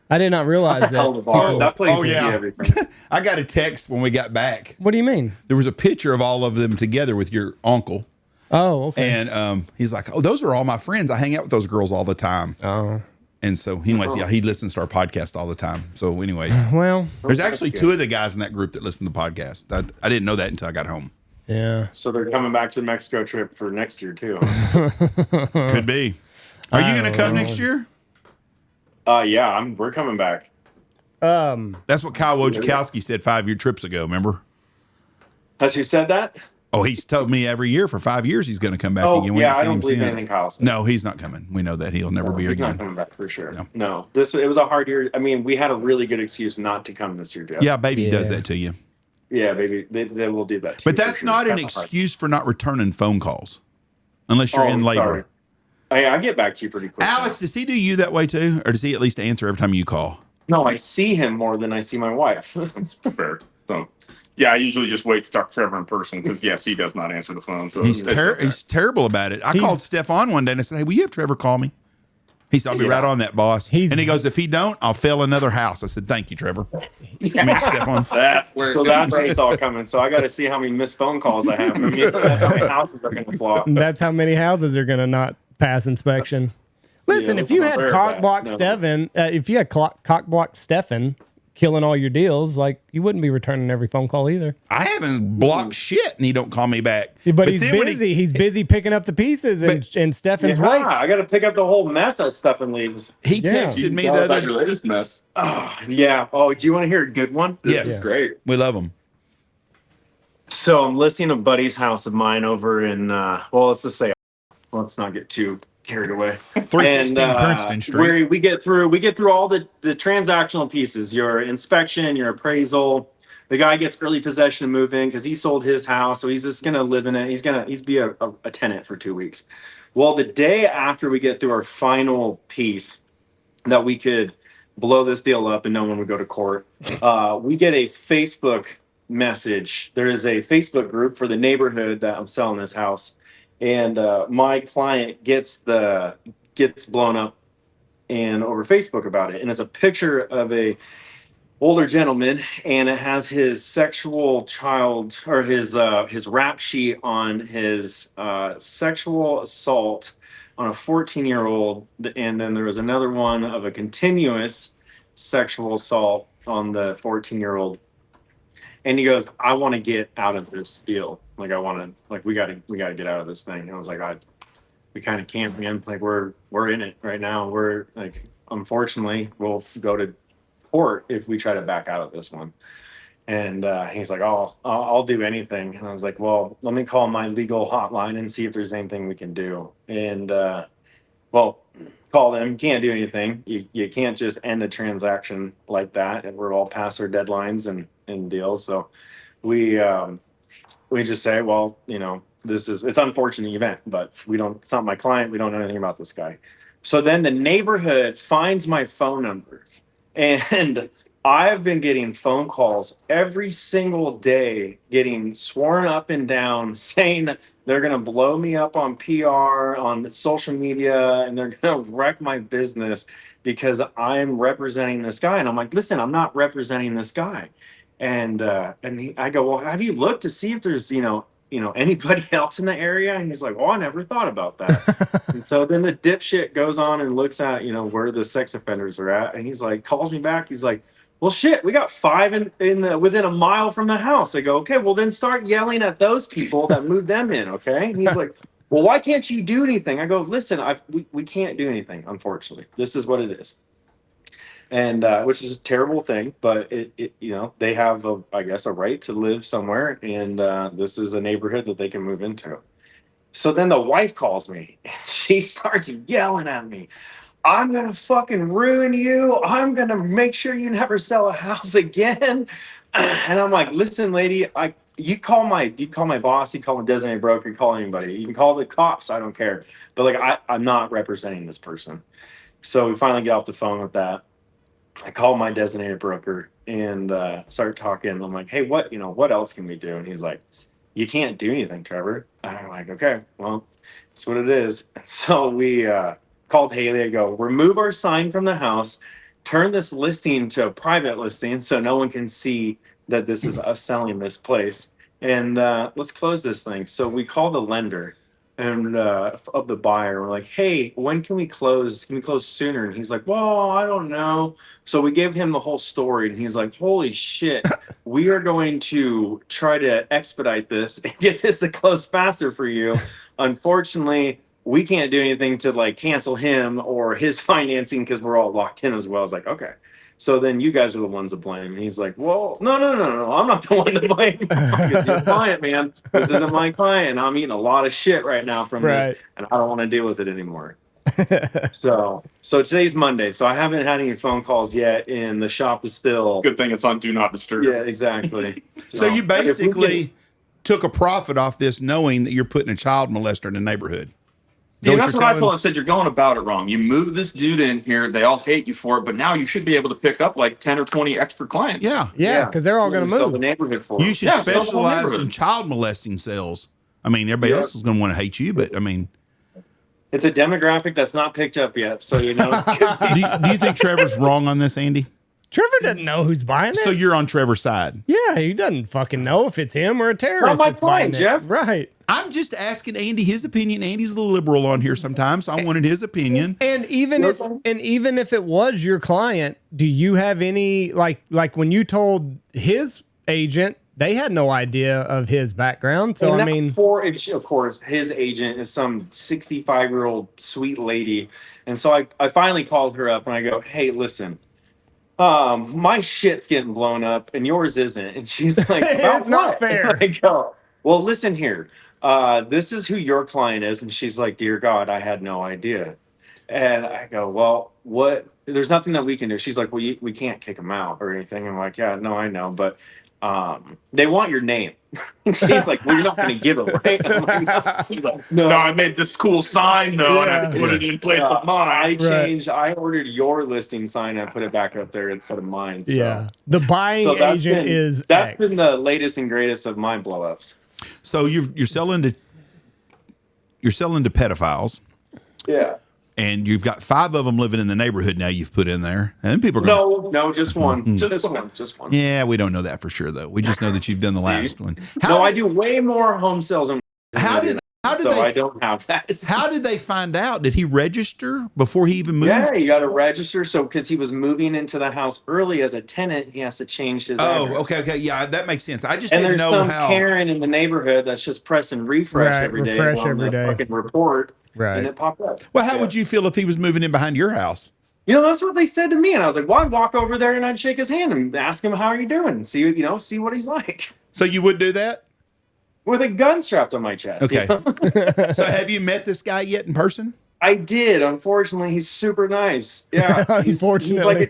I did not realize Hell of a that. bar. That place oh, gives you yeah. everything. I got a text when we got back. What do you mean? There was a picture of all of them together with your uncle. Oh, okay. And he's like, oh, those are all my friends. I hang out with those girls all the time. Oh, And so, anyways, yeah, he listens to our podcast all the time. So, anyways, well, there's actually two of the guys in that group that listen to the podcast. I didn't know that until I got home. yeah. So they're coming back to the Mexico trip for next year, too. Could be. Are you going to come next year? Yeah, we're coming back. That's what Kyle Wojciechowski said 5 trips ago, remember? Has who said that? Oh, he's told me every year for 5 years he's going to come back Oh, again. We yeah, ain't I seen don't him believe since. anything Kyle said. No, he's not coming. We know that. He'll never be here He's not again. coming back for sure. No. It was a hard year. I mean, we had a really good excuse not to come this year, Jeff. Yeah, baby does Yeah. that to you. Yeah, baby. They will do that to But you for that's sure. not an That's hard. excuse for not returning phone calls unless you're Oh, in I'm labor. sorry. Hey, I get back to you pretty quick. Alex, does he do you that way too? Or does he at least answer every time you call? No, I see him more than I see my wife. That's fair. So, yeah, I usually just wait to talk to Trevor in person because, yes, he does not answer the phone. So He's it's okay. he's terrible about it. I called Stefan one day and I said, hey, will you have Trevor call me? He said, I'll be right on that, boss. And he goes, if he don't, I'll fill another house. I said, thank you, Trevor. I mean, Stefan. That's where That's where it's all coming. So I got to see how many missed phone calls I have. I mean, that's how many houses are going to flop. That's how many houses are going to not pass inspection. Listen, Yeah, if you I'm had aware of cock that. blocked No. Stefan, if you had cock blocked Stefan killing all your deals, like you wouldn't be returning every phone call either. I haven't blocked shit and he don't call me back. But he's then when busy. He's busy picking up the pieces and Stefan's Yeah, wake. I got to pick up the whole mess that Stefan leaves. He Yeah. texted me Tell the us about other your latest mess. Yeah. Oh, do you want to hear a good one? Yes. This is great. We love him. So I'm listing a buddy's house of mine over in, well, let's just say, let's not get too carried away. 316 Princeton Street. Where we get through all the transactional pieces, your inspection, your appraisal. The guy gets early possession to move in because he sold his house, so he's just gonna live in it. He's be a tenant for 2 weeks. Well, the day after we get through our final piece that we could blow this deal up and no one would go to court, we get a Facebook message. There is a Facebook group for the neighborhood that I'm selling this house, and my client gets blown up and over Facebook about it, and it's a picture of a older gentleman, and it has his sexual child or his rap sheet on his sexual assault on a 14-year-old, and then there was another one of a continuous sexual assault on the 14-year-old. And he goes, I want to get out of this deal. Like, we got to get out of this thing. And I was like, we kind of can't, man. Like, we're in it right now. We're like, unfortunately, we'll go to court if we try to back out of this one. And he's like, oh, I'll do anything. And I was like, well, let me call my legal hotline and see if there's anything we can do. And well, call them. Can't do anything. You can't just end a transaction like that. And we're all past our deadlines and deals. So we just say, well, it's an unfortunate event, but it's not my client. We don't know anything about this guy. So then the neighborhood finds my phone number, and I've been getting phone calls every single day, getting sworn up and down, saying that they're going to blow me up on PR, on social media, and they're going to wreck my business because I'm representing this guy. And I'm like, listen, I'm not representing this guy. And I go, well, have you looked to see if there's, anybody else in the area? And he's like, well, I never thought about that. And so then the dipshit goes on and looks at, where the sex offenders are at. And he's like, calls me back. He's like, well, shit, we got 5 within a mile from the house. I go, okay, well then start yelling at those people that moved them in. Okay. And he's like, well, why can't you do anything? I go, listen, we can't do anything. Unfortunately, this is what it is. and which is a terrible thing, but it you know, they have I guess a right to live somewhere, and this is a neighborhood that they can move into. So then the wife calls me and she starts yelling at me. I'm gonna fucking ruin you. I'm gonna make sure you never sell a house again. And I'm like, listen, lady, you call my boss, you call my designated broker, you call anybody. You can call the cops, I don't care. But like I'm not representing this person. So we finally get off the phone with that. I call my designated broker and start talking. I'm like, hey, what else can we do? And he's like, you can't do anything, Trevor. And I'm like, okay, well, that's what it is. And so we called Haley. I go, remove our sign from the house, turn this listing to a private listing so no one can see that this is us selling this place. And let's close this thing. So we call the lender and of the buyer. We're like, hey, when can we close? Can we close sooner? And he's like, well, I don't know. So we gave him the whole story, and he's like, holy shit, we are going to try to expedite this and get this to close faster for you. Unfortunately, we can't do anything to like cancel him or his financing because we're all locked in as well. I was like, okay. So then you guys are the ones to blame. And he's like, well, no. I'm not the one to blame. It's your client, man. This isn't my client. I'm eating a lot of shit right now from this, and I don't want to deal with it anymore. So today's Monday. So I haven't had any phone calls yet, and the shop is still. Good thing it's on Do Not Disturb. Yeah, exactly. So you basically took a profit off this, knowing that you're putting a child molester in the neighborhood. Yeah, that's what I told him. I said, you're going about it wrong. You move this dude in here. They all hate you for it, but now you should be able to pick up like 10 or 20 extra clients. Yeah, because they're all going to Sell move. the neighborhood for you should them. specialize in child molesting sales. I mean, everybody else is going to want to hate you, but I mean, it's a demographic that's not picked up yet. So you know, do you think Trevor's wrong on this, Andy? Trevor doesn't know who's buying it. So you're on Trevor's side. Yeah, he doesn't fucking know if it's him or a terrorist. Not my that's buying client, it. Jeff. Right. I'm just asking Andy his opinion. Andy's a little liberal on here sometimes. So I wanted his opinion. And even if it was your client, do you have any like when you told his agent, they had no idea of his background. So and I mean, of course, his agent is some 65-year-old sweet lady, and so I finally called her up and I go, hey, listen. My shit's getting blown up and yours isn't. And she's like, it's not fair. And I go, well, listen here. This is who your client is. And she's like, dear God, I had no idea. And I go, well, what? There's nothing that we can do. She's like, well, we can't kick him out or anything. I'm like, yeah, no, I know. But they want your name. She's like, well, you're not going to give it, right? I'm like, no. She's like, no, I made this cool sign though, and I put it in place of mine. I ordered your listing sign and put it back up there instead of mine. So. Yeah. The buying agent that's been the latest and greatest of my blow ups. So you're selling to pedophiles. Yeah. And you've got 5 of them living in the neighborhood now you've put in there. And people are going, No, just one. Just one. Yeah, we don't know that for sure, though. We just know that you've done the last one. I do way more home sales than I don't have that. How did they find out? Did he register before he even moved? Yeah, you got to register. So because he was moving into the house early as a tenant, he has to change his address. Okay. Yeah, that makes sense. I just and didn't know there's some how. Karen in the neighborhood that's just pressing refresh every day. Fucking report. Right. And it popped up. Well, how would you feel if he was moving in behind your house? You know, that's what they said to me. And I was like, well, I'd walk over there and I'd shake his hand and ask him, how are you doing? And see what he's like. So you would do that? With a gun strapped on my chest. Okay. You know? So have you met this guy yet in person? I did. Unfortunately, he's super nice. Yeah. Unfortunately.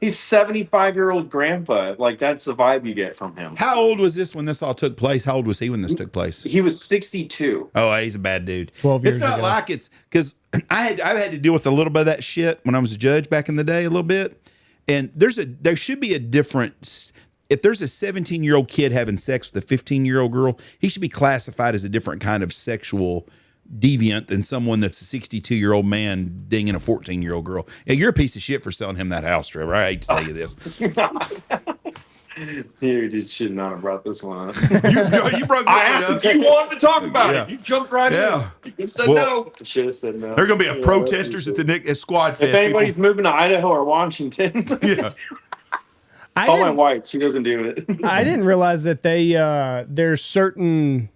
He's 75-year-old grandpa. Like, that's the vibe you get from him. How old was this when this all took place? How old was he when this took place? He was 62. Oh, he's a bad dude. 12 years It's not ago. like it's because I've had to deal with a little bit of that shit when I was a judge back in the day, a little bit. And there should be a difference. If there's a 17-year-old kid having sex with a 15-year-old girl, he should be classified as a different kind of sexual deviant than someone that's a 62-year-old man dinging a 14-year-old girl. Yeah, you're a piece of shit for selling him that house, Trevor. I hate to tell you this. You just should not have brought this one up. You brought this I asked up. if you wanted to talk about Yeah. it. You jumped right Yeah. in. You said no. Should have said no. There are going to be protesters at the Squad Fest. If anybody's moving to Idaho or Washington, Yeah. call my wife. She doesn't do it. I didn't realize that there's certain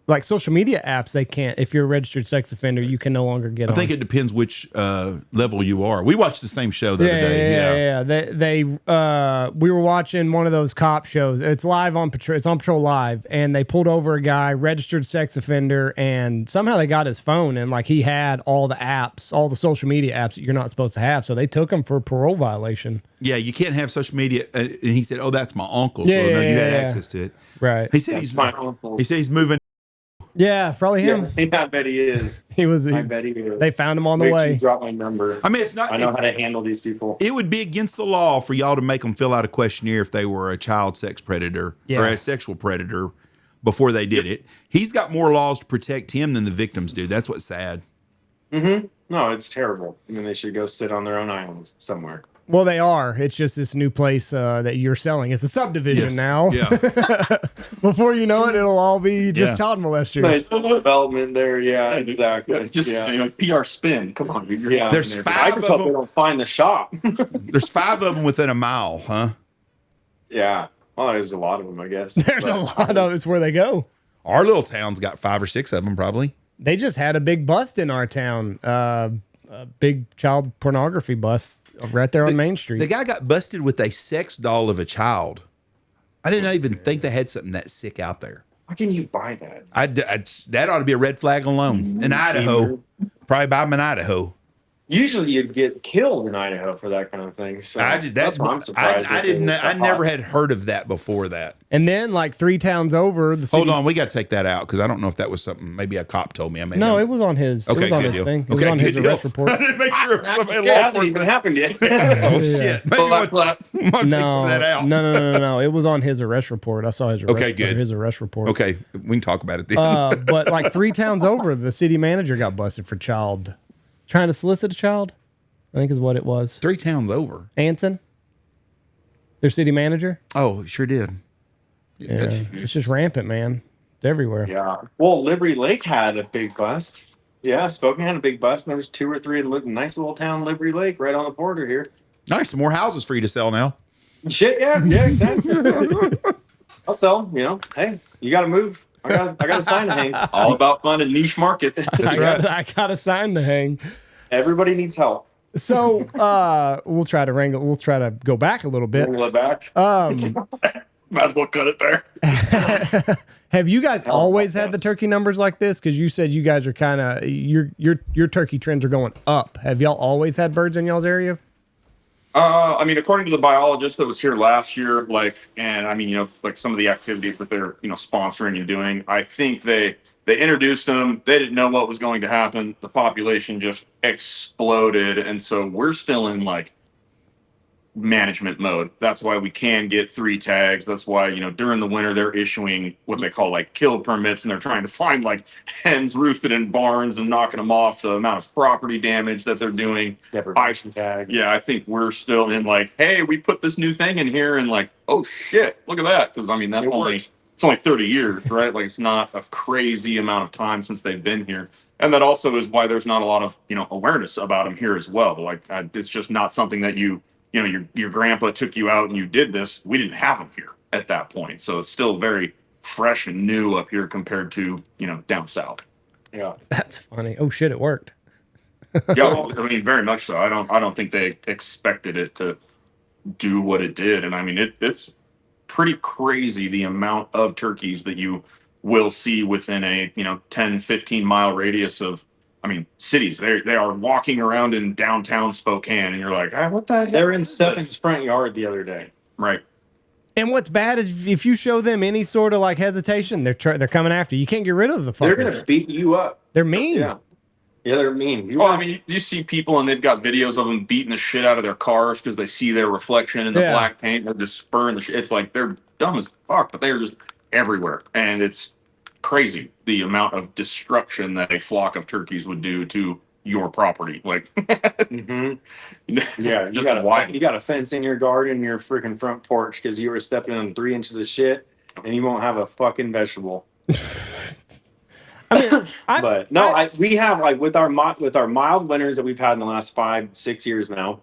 like social media apps, they can't. If you're a registered sex offender, you can no longer get I think it depends which level you are. We watched the same show the other day. Yeah. We were watching one of those cop shows. It's live on Patrol. It's on Patrol Live, and they pulled over a guy, registered sex offender, and somehow they got his phone, and like he had all the apps, all the social media apps that you're not supposed to have. So they took him for a parole violation. Yeah, you can't have social media. And he said, "Oh, that's my uncle." So no, you had access to it. Right. He said he's moving. Yeah, probably him. Yeah, I bet he is. I bet he is. They found him on the way. Drop my number. I mean, it's not. I know how to handle these people. It would be against the law for y'all to make them fill out a questionnaire if they were a child sex predator or a sexual predator before they did it. He's got more laws to protect him than the victims do. That's what's sad. Mm-hmm. No, it's terrible. I mean, they should go sit on their own island somewhere. Well, they are. It's just this new place that you're selling. It's a subdivision now. Yeah. Before you know it, it'll all be just child molesters. Nice development there. Yeah, exactly. Just PR spin. Come on, yeah. There's I five just of hope they them. don't find the shop. There's 5 of them within a mile, huh? Yeah. Well, there's a lot of them, I guess. There's a lot of it's where they go. Our little town's got 5 or 6 of them, probably. They just had a big bust in our town. A big child pornography bust right there on Main Street. The guy got busted with a sex doll of a child. I didn't even think they had something that sick out there. How can you buy that? That ought to be a red flag alone. In Idaho. Probably buy them in Idaho. Usually you'd get killed in Idaho for that kind of thing. So that's why I'm surprised. I never had heard of that before that. And then like 3 towns over, the city. Hold on, we got to take that out because I don't know if that was something. Maybe a cop told me. I No, it was on his. Okay, it was on good his deal. thing. It Okay, was on his good deal. arrest report. I didn't make sure somebody It law hasn't even enforcement. happened yet. Oh shit! Maybe we'll take some of that out. No. It was on his arrest report. I saw his arrest. Okay, good. His arrest report. Okay, we can talk about it then. But like 3 towns over, the city manager got busted for trying to solicit a child. I think is what it was. 3 towns over. Anson, their city manager. Oh, sure did. Yeah, it's just rampant, man. It's everywhere. Yeah. Well, Liberty Lake had a big bust. Yeah, Spokane had a big bust. And there was 2 or 3 in nice little town, Liberty Lake, right on the border here. Nice, some more houses for you to sell now. Shit, yeah, exactly. I'll sell. Hey, you got to move. I got a sign to hang. All about finding niche markets. That's right. I got a sign to hang. Everybody needs help. So we'll try to go back a little bit. Bring it back. Might as well cut it there. Have you guys always had the turkey numbers like this? Because you said you guys are kind of your turkey trends are going up. Have y'all always had birds in y'all's area? I mean, according to the biologist that was here last year, and I mean, like some of the activities that they're, sponsoring and doing, I think they introduced them. They didn't know what was going to happen. The population just exploded. And so we're still in management mode. That's why we can get 3 tags. That's why, during the winter, they're issuing what they call kill permits, and they're trying to find hens roosted in barns and knocking them off the amount of property damage that they're doing. Deprivation tag. Yeah, I think we're still in hey, we put this new thing in here and oh shit, look at that. Because I mean, it's only 30 years, right? It's not a crazy amount of time since they've been here. And that also is why there's not a lot of, awareness about them here as well. It's just not something that your grandpa took you out and you did this. We didn't have them here at that point. So it's still very fresh and new up here compared to, down south. Yeah. That's funny. Oh shit, it worked. Yeah, well, I mean, very much so. I don't think they expected it to do what it did. And I mean, it's pretty crazy the amount of turkeys that you will see within a 10, 15 mile radius of cities. They are walking around in downtown Spokane, and you're like, what the heck? They're in Stefan's front yard the other day. Right. And what's bad is if you show them any sort of hesitation, they're coming after you. You can't get rid of the fuckers. They're gonna beat you up. They're mean. Yeah, they're mean. You see people and they've got videos of them beating the shit out of their cars because they see their reflection in the black paint. And they're just spurring the shit. It's they're dumb as fuck, but they are just everywhere, and it's crazy the amount of destruction that a flock of turkeys would do to your property. Mm-hmm. Yeah, you got a fence in your garden, your freaking front porch because you were stepping on 3 inches of shit, and you won't have a fucking vegetable. We have with our mild winters that we've had in the last 5-6 years now.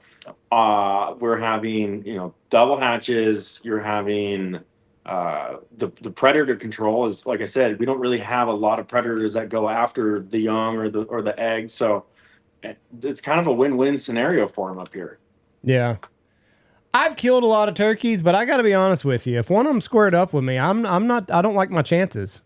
We're having double hatches. You're having the predator control is, like I said, we don't really have a lot of predators that go after the young or the eggs. So it's kind of a win-win scenario for them up here. Yeah. I've killed a lot of turkeys, but I got to be honest with you. If one of them squared up with me, I don't like my chances.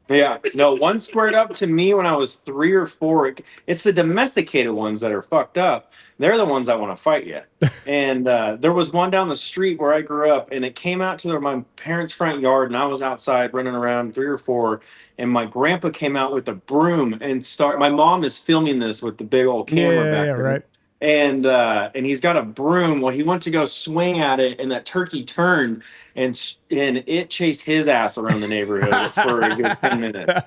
Yeah, no, one squared up to me when I was 3 or 4. It's the domesticated ones that are fucked up. They're the ones that want to fight you. And there was one down the street where I grew up, and it came out to my parents' front yard, and I was outside running around 3 or 4, and my grandpa came out with a broom and my mom is filming this with the big old camera back there. Right. And he's got a broom. Well, he went to go swing at it, and that turkey turned and it chased his ass around the neighborhood for a good 10 minutes.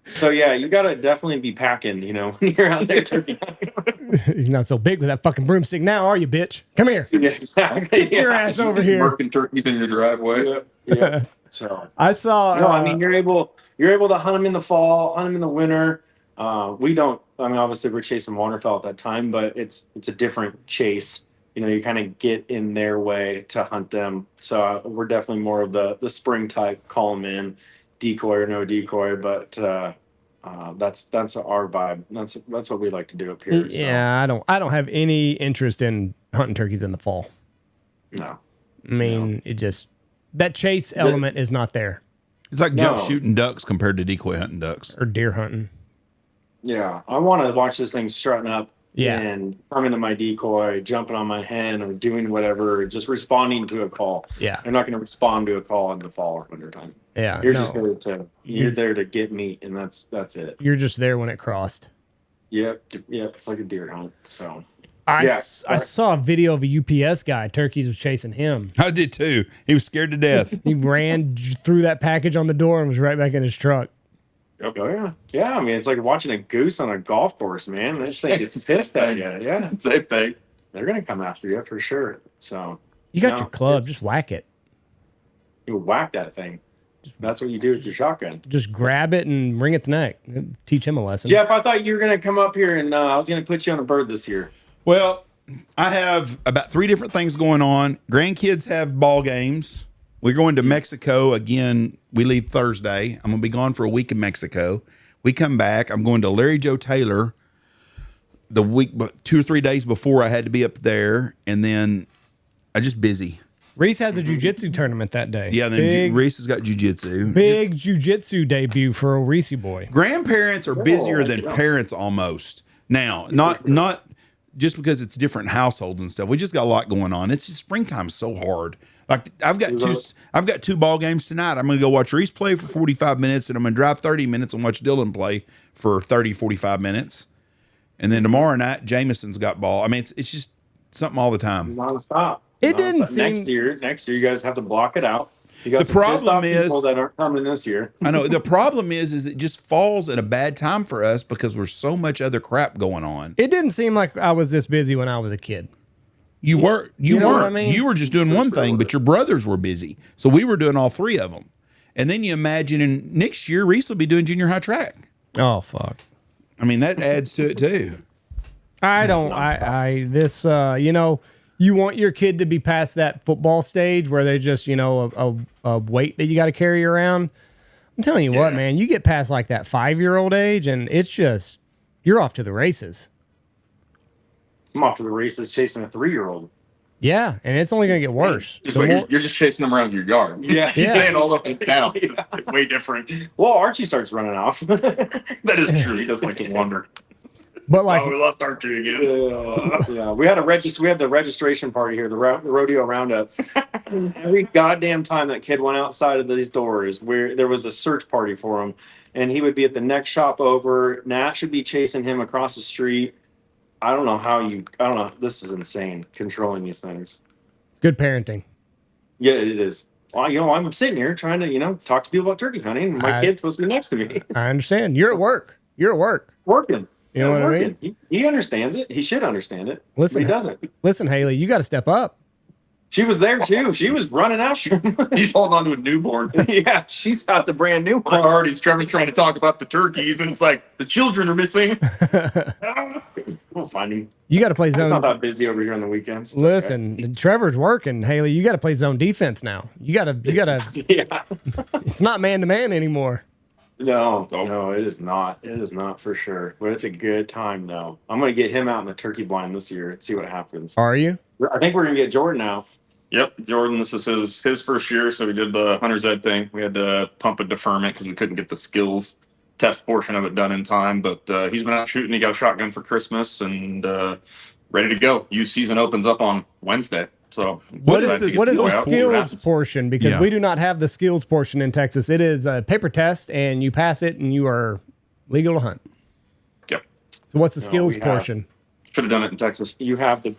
So yeah, you gotta definitely be packing, when you're out there turkey hunting. You're not so big with that fucking broomstick now, are you, bitch? Come here. Yeah, exactly. Get your ass over here. Working turkeys in your driveway. Yeah. So I saw. I mean, you're able to hunt them in the fall, hunt them in the winter. We don't. I mean, obviously, we're chasing waterfowl at that time, but it's a different chase. You kind of get in their way to hunt them. So we're definitely more of the spring type, call them in, decoy or no decoy. But that's our vibe. That's what we like to do up here. So. Yeah, I don't have any interest in hunting turkeys in the fall. No. I mean, it just that chase element is not there. It's like jump shooting ducks compared to decoy hunting ducks or deer hunting. Yeah, I want to watch this thing strutting up and coming to my decoy, jumping on my hen, or doing whatever, just responding to a call. Yeah, they're not going to respond to a call in the fall or winter time. Yeah, you're just there to get meat, and that's it. You're just there when it crossed. Yep, it's like a deer hunt. So I saw a video of a UPS guy. Turkeys was chasing him. I did too. He was scared to death. He ran through that package on the door and was right back in his truck. Oh yeah. I mean, it's like watching a goose on a golf course, man. This thing gets pissed at you. Yeah, same thing. They're gonna come after you for sure. So you got your club, just whack it. You whack that thing. That's what you do with your shotgun. Just grab it and wring its neck. Teach him a lesson. Jeff, I thought you were gonna come up here and I was gonna put you on a bird this year. Well, I have about 3 different things going on. Grandkids have ball games. We're going to Mexico again. We leave Thursday. I'm going to be gone for a week in Mexico. We come back. I'm going to Larry Joe Taylor the week, 2 or 3 days before I had to be up there. And then I just busy. Reese has a jiu-jitsu tournament that day. Yeah, then Reese has got jiu-jitsu. Big jiu-jitsu debut for a Reese boy. Grandparents are busier than parents almost. Now, not just because it's different households and stuff. We just got a lot going on. It's just springtime's so hard. Like I've got 2 ball games tonight. I'm going to go watch Reese play for 45 minutes, and I'm going to drive 30 minutes and watch Dylan play for 30, 45 minutes. And then tomorrow night, Jameson's got ball. I mean, it's just something all the time. Nonstop. It didn't seem... Next year, you guys have to block it out. You got the problem is people that aren't coming this year. I know the problem is it just falls at a bad time for us because there's so much other crap going on. It didn't seem like I was this busy when I was a kid. You weren't. You know weren't. what I mean? You were just doing one thing, but your brothers were busy, so we were doing all 3 of them. And then you imagine, in next year, Reese will be doing junior high track. Oh fuck! I mean, that adds to it too. I don't. You want your kid to be past that football stage where they just, a weight that you got to carry around. I'm telling you what, man, you get past like that 5-year-old age, and it's just you're off to the races. I'm off to the races chasing a 3-year-old. Yeah, and it's only going to get worse. You're just chasing them around your yard. Yeah. He's staying all over the town. It's way different. Well, Archie starts running off. That is true. He does like to wander. But like, we lost Archie again. Yeah, we had the registration party here, the rodeo roundup. Every goddamn time that kid went outside of these doors, where there was a search party for him, and he would be at the next shop over. Nat should be chasing him across the street. I don't know. This is insane, controlling these things. Good parenting. Yeah, it is. Well, I'm sitting here trying to, talk to people about turkey hunting. My kid's supposed to be next to me. I understand. You're at work. Working. You know what I mean? He understands it. He should understand it. Listen, but he doesn't. Listen, Haley, you got to step up. She was there too. She was running after him. He's holding on to a newborn. Yeah, she's got the brand new one. Trevor's trying to talk about the turkeys, and it's like the children are missing. Well, find him. You got to play It's not zone. that busy over here on the weekends. It's Listen, Trevor's working. Haley, you got to play zone defense now. You got to. okay. Yeah. It's not man to man anymore. No, it is not. It is not for sure. But it's a good time though. I'm gonna get him out in the turkey blind this year and see what happens. Are you? I think we're gonna get Jordan out. Yep, Jordan, this is his first year, so we did the hunter's ed thing. We had to pump a deferment because we couldn't get the skills test portion of it done in time. But he's been out shooting. He got a shotgun for Christmas and ready to go. Youth season opens up on Wednesday. So What is the out. skills portion? Because Yeah. we do not have the skills portion in Texas. It is a paper test, and you pass it, and you are legal to hunt. Yep, So what's the skills we have- portion? should have done it in Texas. You have the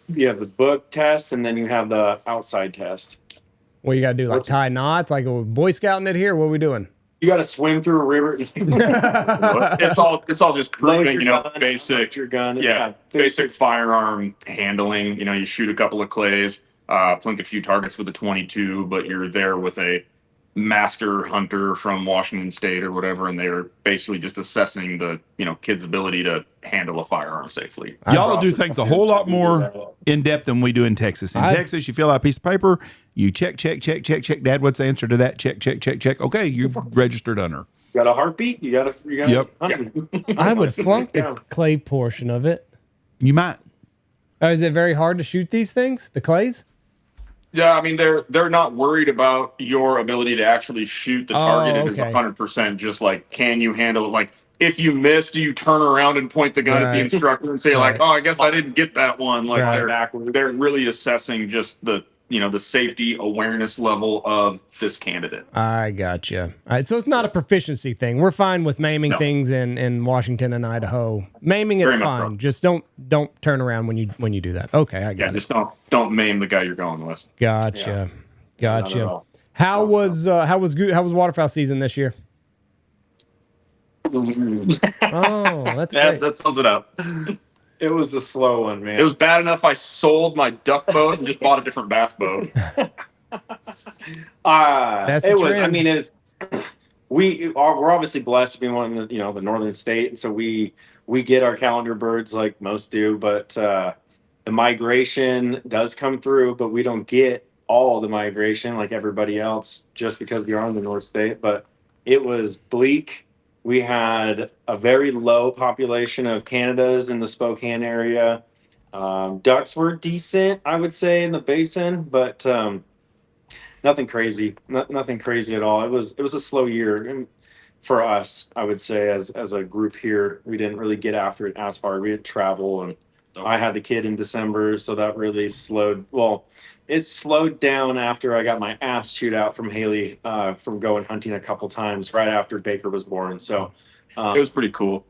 book test and then you have the outside test. What you got to do? Like tie knots? Like a Boy Scouting it here? What are we doing? You got to swim through a river. It's all just Load proving, your gun, basic. load your gun. Yeah, basic firearm handling. You shoot a couple of clays, plink a few targets with a 22, but you're there with a master hunter from Washington State or whatever, and they're basically just assessing the kid's ability to handle a firearm safely. Y'all do things a whole lot more in depth than we do in Texas. In Texas, you fill out a piece of paper, you check. Dad, what's the answer to that? Check. Okay, you've registered hunter. Got a heartbeat? You got Yep. I would flunk the clay portion of it. You might. Is it very hard to shoot these things? The clays? Yeah, I mean they're not worried about your ability to actually shoot the target. It is okay. 100% just like, can you handle it? Like, if you miss, do you turn around and point the gun at the Right. instructor and say like, Right. oh, I guess I didn't get that one. Like Right. they're really assessing just the the safety awareness level of this candidate. I gotcha. All right, so it's not a proficiency thing. We're fine with maiming No. things in Washington and Idaho. Maiming, it's Very much fine. so. Just don't turn around when you do that. Okay, I Yeah, got it. just don't maim the guy you're going with. Gotcha. Not at Gotcha. all. How was waterfowl season this year? Oh, that's Yeah, great. that sums it up. It was a slow one, man. It was bad enough I sold my duck boat and just bought a different bass boat. That's the it was. I trend. mean, it's we're obviously blessed to be one of the the northern state, and so we get our calendar birds like most do, but the migration does come through, but we don't get all of the migration like everybody else just because we are in the north state. But it was bleak. We had a very low population of Canadas in the Spokane area. Ducks were decent, I would say, in the basin, but nothing crazy. Nothing crazy at all. It was a slow year for us, I would say, as a group here. We didn't really get after it as hard. We had travel, and I had the kid in December, so that really slowed. Well, it slowed down after I got my ass chewed out from Haley from going hunting a couple times right after Baker was born. So It was pretty cool.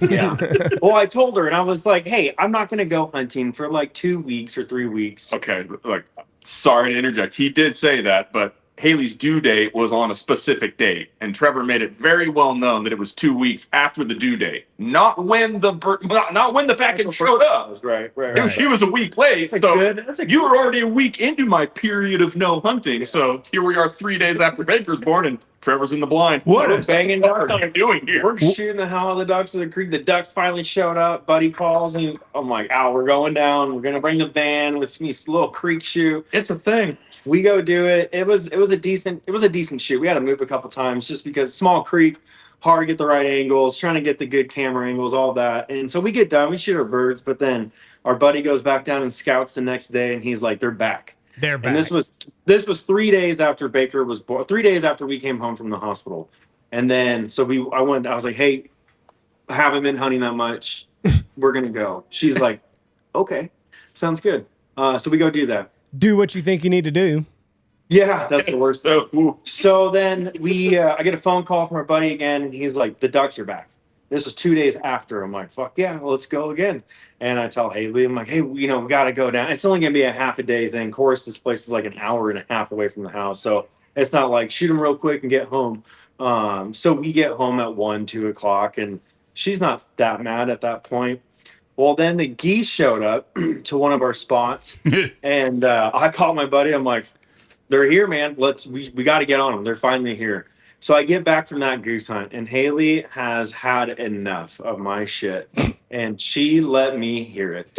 yeah. Well, I told her, and I was like, "Hey, I'm not going to go hunting for like 2 weeks or 3 weeks." Okay, like, sorry to interject. He did say that, but Haley's due date was on a specific date, and Trevor made it very well known that it was 2 weeks after the due date, not when the package showed up. Right. She was a week late, That's a so good- that's a you were already a week into my period of no hunting. So here we are, 3 days after Baker's born, and Trevor's in the blind. What We're a banging What ducks. am I doing here? We're shooting the hell out of the ducks in the creek. The ducks finally showed up. Buddy calls, and I'm like, "Oh, we're going down. We're gonna bring the van. It's me, a little creek shoot. It's a thing. We go do it. It was a decent shoot. We had to move a couple times just because small creek, hard to get the right angles, trying to get the good camera angles, all that. And so we get done. We shoot our birds, but then our buddy goes back down and scouts the next day, and he's like, "They're back." They're back. And this was 3 days after Baker was born. 3 days after we came home from the hospital, and then so I was like, "Hey, haven't been hunting that much. We're gonna go." She's like, "Okay, sounds good." So we go do that. Do what you think you need to do. Yeah, that's the worst thing. So, So then I get a phone call from our buddy again, and he's like, "The ducks are back." This was 2 days after. I'm like, "Fuck yeah, let's go again." And I tell Haley, I'm like, "Hey, we got to go down. It's only gonna be a half a day thing. Of course, this place is like an hour and a half away from the house, so it's not like shoot them real quick and get home." So we get home at 1, 2 o'clock, and she's not that mad at that point. Well, then the geese showed up to one of our spots, and I called my buddy. I'm like, "They're here, man. We got to get on them. They're finally here." So I get back from that goose hunt, and Haley has had enough of my shit, and she let me hear it.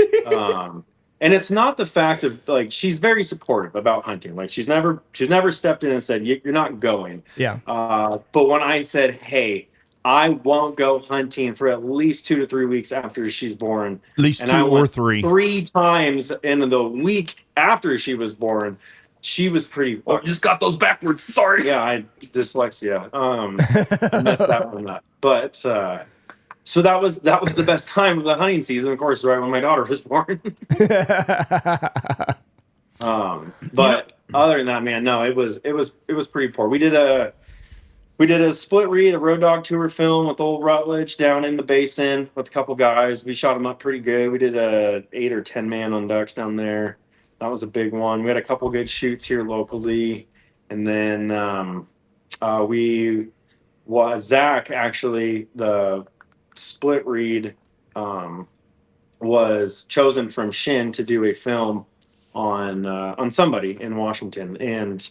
And it's not the fact of like she's very supportive about hunting. Like she's never stepped in and said you're not going. Yeah. But when I said, hey, I won't go hunting for at least 2 to 3 weeks after she's born. At least and 2 I or went 3. 3 times in the week after she was born. She was pretty. Oh, you just got those backwards. Sorry. Yeah, I dyslexia. I messed that one up. But so that was the best time of the hunting season, of course, right when my daughter was born. But other than that, man, no, it was pretty poor. We did a split read, a road dog tour film with old Rutledge down in the basin with a couple guys. We shot them up pretty good. We did a 8 or 10 man on ducks down there. That was a big one. We had a couple good shoots here locally, and then Zach actually the split read was chosen from Shin to do a film on somebody in Washington, and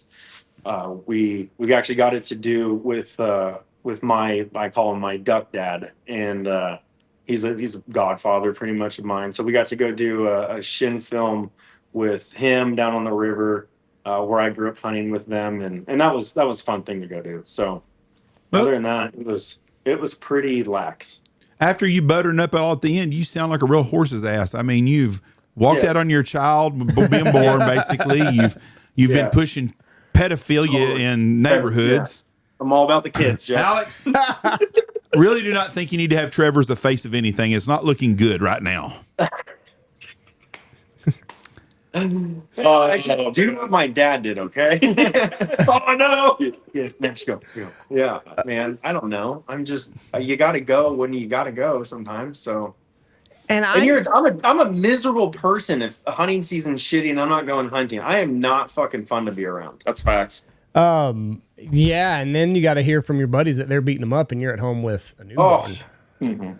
we actually got it to do with my, I call him my duck dad, and he's a godfather pretty much of mine. So we got to go do a Shin film with him down on the river where I grew up hunting with them, and that was a fun thing to go do. So other than that, it was pretty lax. After you buttering up all at the end, you sound like a real horse's ass. I mean, you've walked out on your child being born, basically. You've been pushing pedophilia in neighborhoods. Yeah. I'm all about the kids, Jeff. Alex, really do not think you need to have Trevor as the face of anything. It's not looking good right now. Do what my dad did, okay? That's all I know. Yeah, let's go. Yeah, man. I don't know. I'm just you got to go when you got to go sometimes. So, I'm a miserable person if hunting season's shitty and I'm not going hunting. I am not fucking fun to be around. That's facts. Yeah, and then you got to hear from your buddies that they're beating them up, and you're at home with a newborn.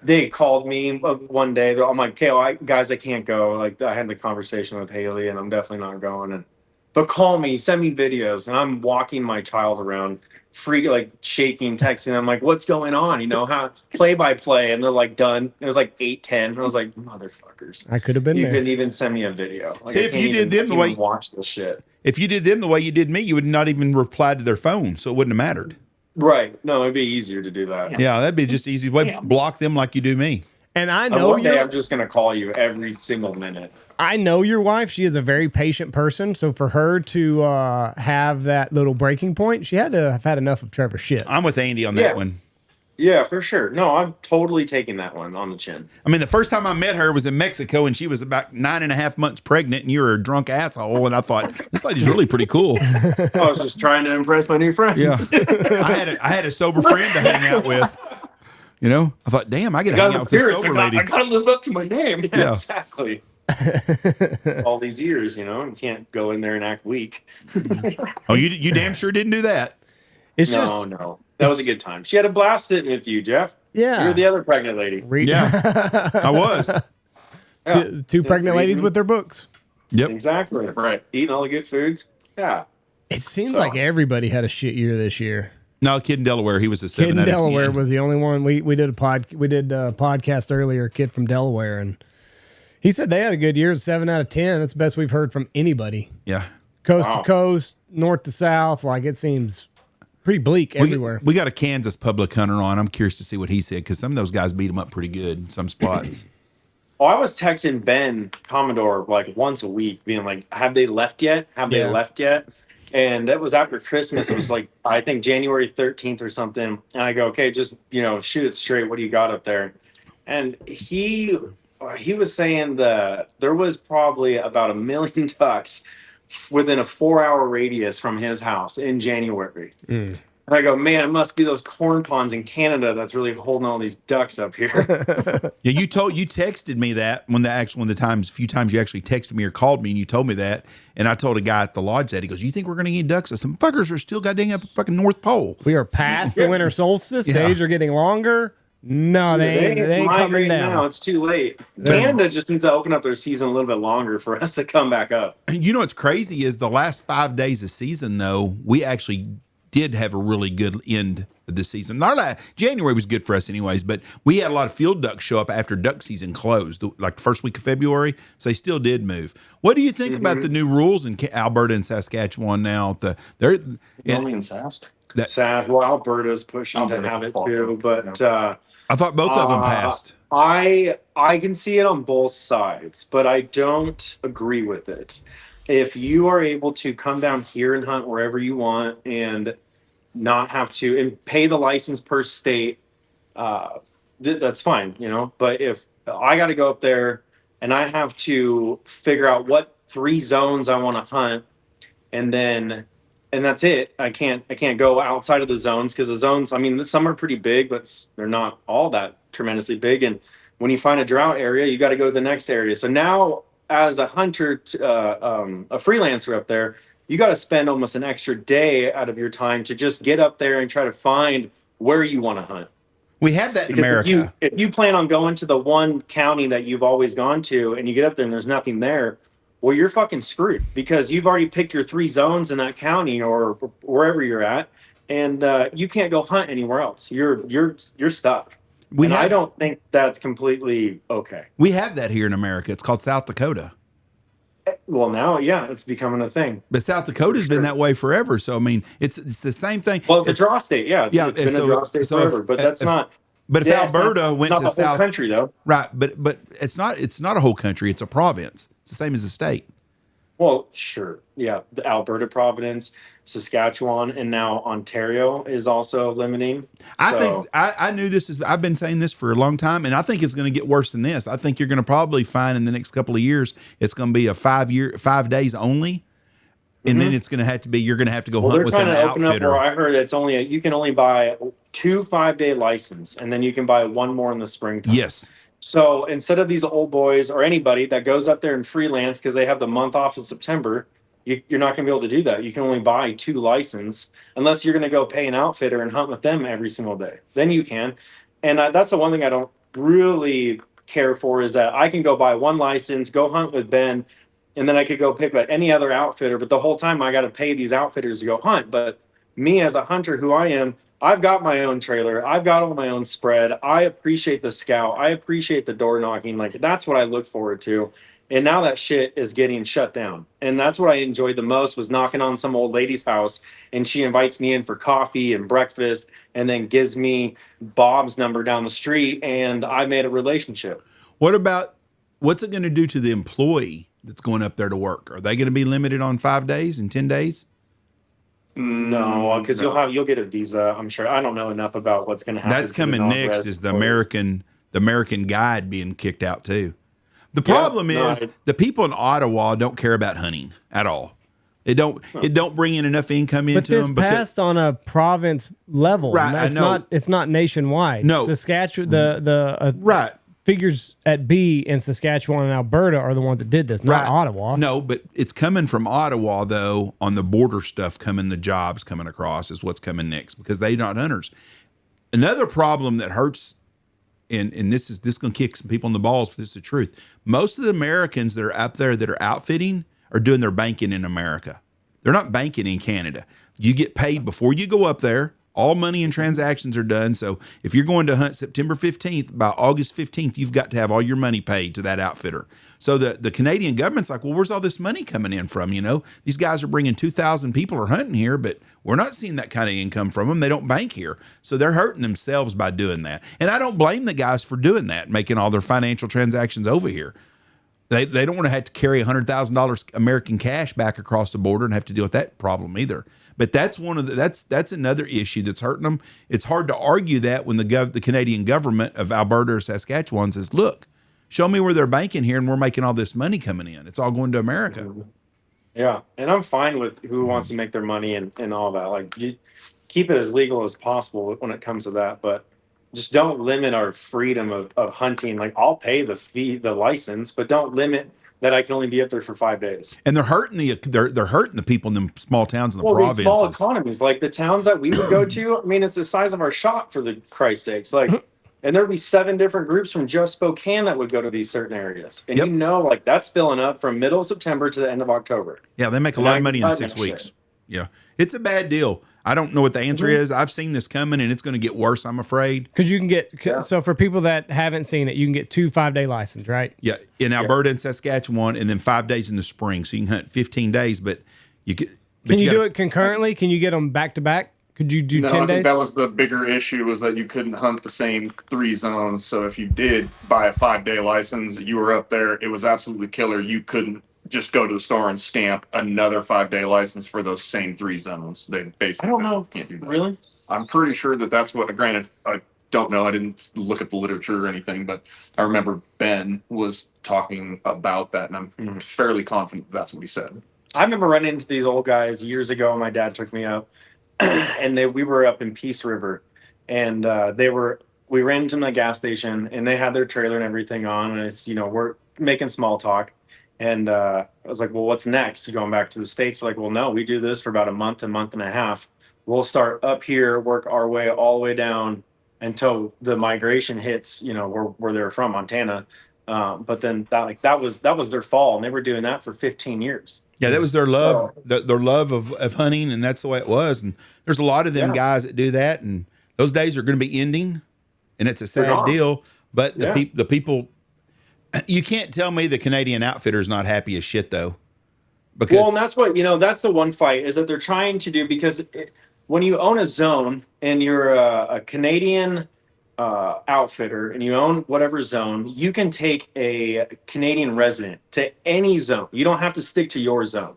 They called me one day. I'm like, okay, guys, I can't go. Like, I had the conversation with Haley, and I'm definitely not going. But call me, send me videos, and I'm walking my child around, like shaking, texting. I'm like, what's going on? You know, how play by play, and they're like done. It was like 8:10. And I was like, motherfuckers, I could have been you there. couldn't even send me a video. Like, See, if you did them the way watch this shit. If you did them the way you did me, you would not even reply to their phone, so it wouldn't have mattered. Right. No, it'd be easier to do that. Yeah, that'd be just easy way. Block them like you do me. And I know one day I'm just gonna call you every single minute. I know your wife. She is a very patient person. So for her to have that little breaking point, she had to have had enough of Trevor's shit. I'm with Andy on that one. Yeah, for sure. No, I'm totally taking that one on the chin. I mean, the first time I met her was in Mexico, and she was about 9.5 months pregnant, and you were a drunk asshole. And I thought, this lady's really pretty cool. I was just trying to impress my new friends. Yeah, I had a sober friend to hang out with. You know, I thought, damn, I get to hang out with this sober lady. I gotta live up to my name. Yeah. Exactly. All these years, you know, you can't go in there and act weak. Oh, you damn sure didn't do that. No. That was a good time. She had a blast sitting with you, Jeff. Yeah. You're the other pregnant lady. Yeah, I was. Yeah. Two pregnant ladies with their books. Yep. Exactly. Right. Eating all the good foods. Yeah. It seemed like everybody had a shit year this year. No, kid in Delaware, he was a 7 Kid in out of 10. Delaware was the only one. We did a podcast earlier, kid from Delaware, and he said they had a good year, 7 out of 10. That's the best we've heard from anybody. Yeah. Coast to coast, north to south, like it seems pretty bleak everywhere. We got a Kansas public hunter on. I'm curious to see what he said, because some of those guys beat him up pretty good in some spots. Oh, I was texting Ben Commodore like once a week, being like, have they left yet? Have they left yet? And that was after Christmas. It was like, I think January 13th or something. And I go, okay, just, shoot it straight. What do you got up there? And he was saying that there was probably about 1 million ducks within a 4-hour radius from his house in January. And I go, man, it must be those corn ponds in Canada that's really holding all these ducks up here. Yeah, you texted me that a few times you actually texted me or called me and you told me that, and I told a guy at the lodge that. He goes, "You think we're going to get ducks?" I said, "Fuckers are still goddamn up at fucking North Pole. We are past the winter solstice. Days are getting longer. No, they ain't coming down. Now it's too late. Canada just needs to open up their season a little bit longer for us to come back up. You know what's crazy is the last 5 days of season, though, we actually did have a really good end of the season. January was good for us anyways, but we had a lot of field ducks show up after duck season closed, like the first week of February. So they still did move. What do you think about the new rules in Alberta and Saskatchewan now? Only in Sask. Well, Alberta's pushing to have it too, but I thought both of them passed. I can see it on both sides, but I don't agree with it. If you are able to come down here and hunt wherever you want and not have to and pay the license per state, that's fine, But if I got to go up there and I have to figure out what 3 zones I want to hunt, and that's it. I can't go outside of the zones, because the zones, I mean, some are pretty big, but they're not all that tremendously big. And when you find a drought area, you got to go to the next area. So now, as a hunter, a freelancer up there, you got to spend almost an extra day out of your time to just get up there and try to find where you want to hunt. We have that in America. If you plan on going to the one county that you've always gone to, and you get up there and there's nothing there, well, you're fucking screwed, because you've already picked your 3 zones in that county or wherever you're at, and you can't go hunt anywhere else. You're stuck. I don't think that's completely okay. We have that here in America. It's called South Dakota. Well, now, yeah, it's becoming a thing. But South Dakota's been that way forever. So I mean, it's the same thing. Well, it's a draw state, yeah. It's been a draw state forever. But that's not. But if Alberta went to the South whole country, though, right? But it's not a whole country. It's a province. It's the same as a state. Well, sure, yeah. The Alberta province, Saskatchewan, and now Ontario is also limiting. I knew this. I've been saying this for a long time, and I think it's going to get worse than this. I think you're going to probably find in the next couple of years it's going to be a 5 days only, and then it's going to have to be you're going to have to go hunt with an outfitter. They're trying to open up where I heard it's only you can only buy 2 5-day license, and then you can buy 1 more in the springtime. Yes. So instead of these old boys or anybody that goes up there and freelance because they have the month off in September, you're not going to be able to do that. You can only buy 2 license unless you're going to go pay an outfitter and hunt with them every single day. Then you can. And that's the one thing I don't really care for, is that I can go buy 1 license, go hunt with Ben, and then I could go pick up any other outfitter. But the whole time I got to pay these outfitters to go hunt. But me as a hunter, who I am, I've got my own trailer. I've got all my own spread. I appreciate the scout. I appreciate the door knocking. Like, that's what I look forward to. And now that shit is getting shut down. And that's what I enjoyed the most, was knocking on some old lady's house, and she invites me in for coffee and breakfast, and then gives me Bob's number down the street, and I made a relationship. What's it going to do to the employee that's going up there to work? Are they going to be limited on 5 days and 10 days? No, because you'll get a visa, I'm sure. I don't know enough about what's going to happen. That's coming next, is the American guide being kicked out too. The problem is the people in Ottawa don't care about hunting at all. It don't bring in enough income into them. But this passed on a province level. Right, It's not nationwide. No. Saskatchewan, the figures at B in Saskatchewan and Alberta are the ones that did this, not Ottawa. No, but it's coming from Ottawa, though, on the border stuff coming, the jobs coming across is what's coming next, because they're not hunters. Another problem that hurts, and this going to kick some people in the balls, but this is the truth. Most of the Americans that are up there that are outfitting are doing their banking in America. They're not banking in Canada. You get paid before you go up there. All money and transactions are done. So if you're going to hunt September 15th, by August 15th, you've got to have all your money paid to that outfitter. So the Canadian government's like, well, where's all this money coming in from? These guys are bringing 2,000 people are hunting here, but we're not seeing that kind of income from them. They don't bank here. So they're hurting themselves by doing that. And I don't blame the guys for doing that, making all their financial transactions over here. They don't want to have to carry $100,000 American cash back across the border and have to deal with that problem either. But that's that's another issue that's hurting them. It's hard to argue that when the Canadian government of Alberta or Saskatchewan says, "Look, show me where they're banking here, and we're making all this money coming in. It's all going to America." Yeah, and I'm fine with who wants to make their money and all that. Like, keep it as legal as possible when it comes to that, but just don't limit our freedom of hunting. Like, I'll pay the fee, the license, but don't limit that I can only be up there for 5 days. And they're hurting the people in the small towns in the provinces. These small economies, like the towns that we would go to. I mean, it's the size of our shop, for the Christ's sakes. Like, and there'd be 7 different groups from just Spokane that would go to these certain areas. And like, that's filling up from middle of September to the end of October. Yeah, they make a lot of money in 6 weeks. Yeah, it's a bad deal. I don't know what the answer is. I've seen this coming, and it's going to get worse, I'm afraid. Because you can get, so for people that haven't seen it, you can get 2 5-day license, right? Yeah, in Alberta and Saskatchewan, and then 5 days in the spring. So you can hunt 15 days, but you get. Can you do it concurrently? Can you get them back to back? Could you do 10 I days? think that was the bigger issue, was that you couldn't hunt the same 3 zones. So if you did buy a 5-day license, you were up there, it was absolutely killer. You couldn't just go to the store and stamp another 5-day license for those same 3 zones. They basically I don't know. can't do that. Really? I'm pretty sure that that's what, granted, I don't know. I didn't look at the literature or anything, but I remember Ben was talking about that, and I'm fairly confident that's what he said. I remember running into these old guys years ago. My dad took me up, and we were up in Peace River, and we ran into the gas station, and they had their trailer and everything on, and it's, we're making small talk, and I was like, well, what's next? You going back to the States? Like, well, no, we do this for about a month and a half. We'll start up here, work our way all the way down until the migration hits, where they're from, Montana. But then that was their fall, and they were doing that for 15 years. Yeah, that was their love, their love of hunting, and that's the way it was. And there's a lot of them guys that do that, and those days are going to be ending, and it's a sad deal. But the people, you can't tell me the Canadian outfitter is not happy as shit, though. Because, and that's what, that's the one fight is that they're trying to do, because when you own a zone and you're a Canadian outfitter and you own whatever zone, you can take a Canadian resident to any zone. You don't have to stick to your zone.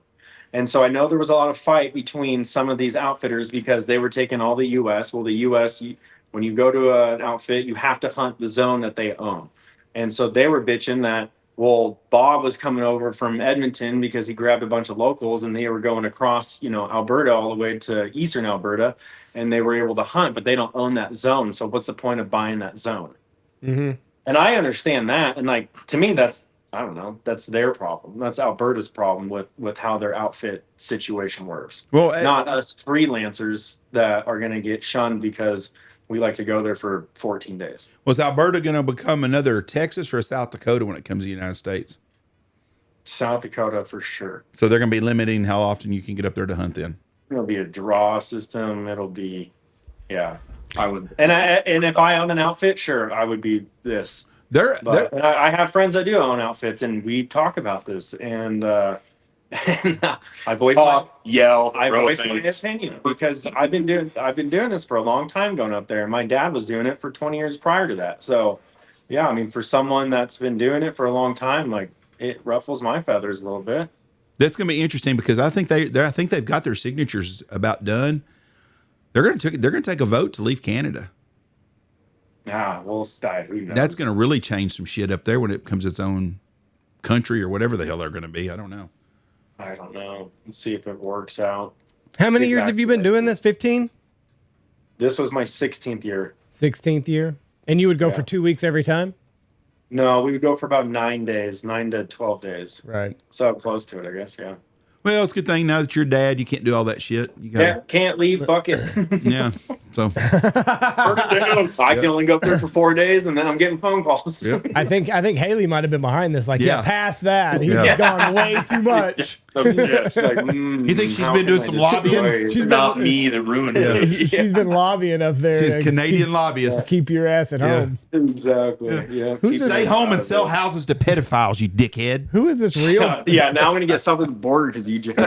And so I know there was a lot of fight between some of these outfitters because they were taking all the U.S. Well, the U.S., when you go to an outfit, you have to hunt the zone that they own. And so they were bitching that, well, Bob was coming over from Edmonton because he grabbed a bunch of locals, and they were going across, Alberta all the way to eastern Alberta, and they were able to hunt, but they don't own that zone. So what's the point of buying that zone? Mm-hmm. And I understand that. And to me, that's their problem. That's Alberta's problem with how their outfit situation works. Well, not us freelancers that are going to get shunned because we like to go there for 14 days. Was Alberta going to become another Texas or South Dakota when it comes to the United States? South Dakota for sure. So they're going to be limiting how often you can get up there to hunt then. It'll be a draw system. It'll be, I would. And if I own an outfit, sure, I would be this. I have friends that do own outfits, and we talk about this. And I voice my opinion because I've been doing this for a long time, going up there. My dad was doing it for 20 years prior to that. So, for someone that's been doing it for a long time, it ruffles my feathers a little bit. That's going to be interesting because I think they've got their signatures about done. They're going to take a vote to leave Canada. Who knows? That's going to really change some shit up there when it becomes its own country or whatever the hell they're going to be. I don't know. Let's see if it works out. How many years have you been doing this? 15? This was my 16th year. 16th year? And you would go for 2 weeks every time? No, we would go for about 9 days, 9 to 12 days. Right. So close to it, I guess, yeah. Well, it's a good thing now that you're dad, you can't do all that shit. You can't leave, fuck it. Yeah. So I can only go up there for 4 days, and then I'm getting phone calls. Yep. I think Haley might have been behind this. Past that. He's gone way too much. You think she's been doing some lobbying? She's not me that ruined it. She's been lobbying up there. She's a Canadian lobbyist. Keep your ass at home. Exactly. Yeah. Stay home and sell houses to pedophiles, you dickhead. Who is this real? Now I'm going to get something at the border because you just.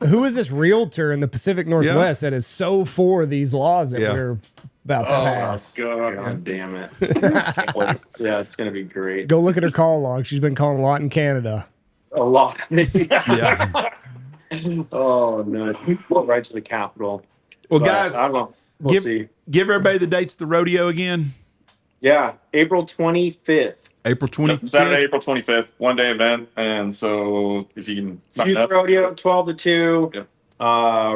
Who is this realtor in the Pacific Northwest that is so for these laws that we're about to pass? God damn it. It's going to be great. Go look at her call log. She's been calling a lot in Canada. A lot. Oh, no. We went right to the Capitol. Well, guys, I don't know. We'll see. Give everybody the dates of the rodeo again. Yeah, April 25th. April 25th. Saturday, April 25th, 1-day event. And so if you can sign up. Rodeo, 12 to 2. Yep.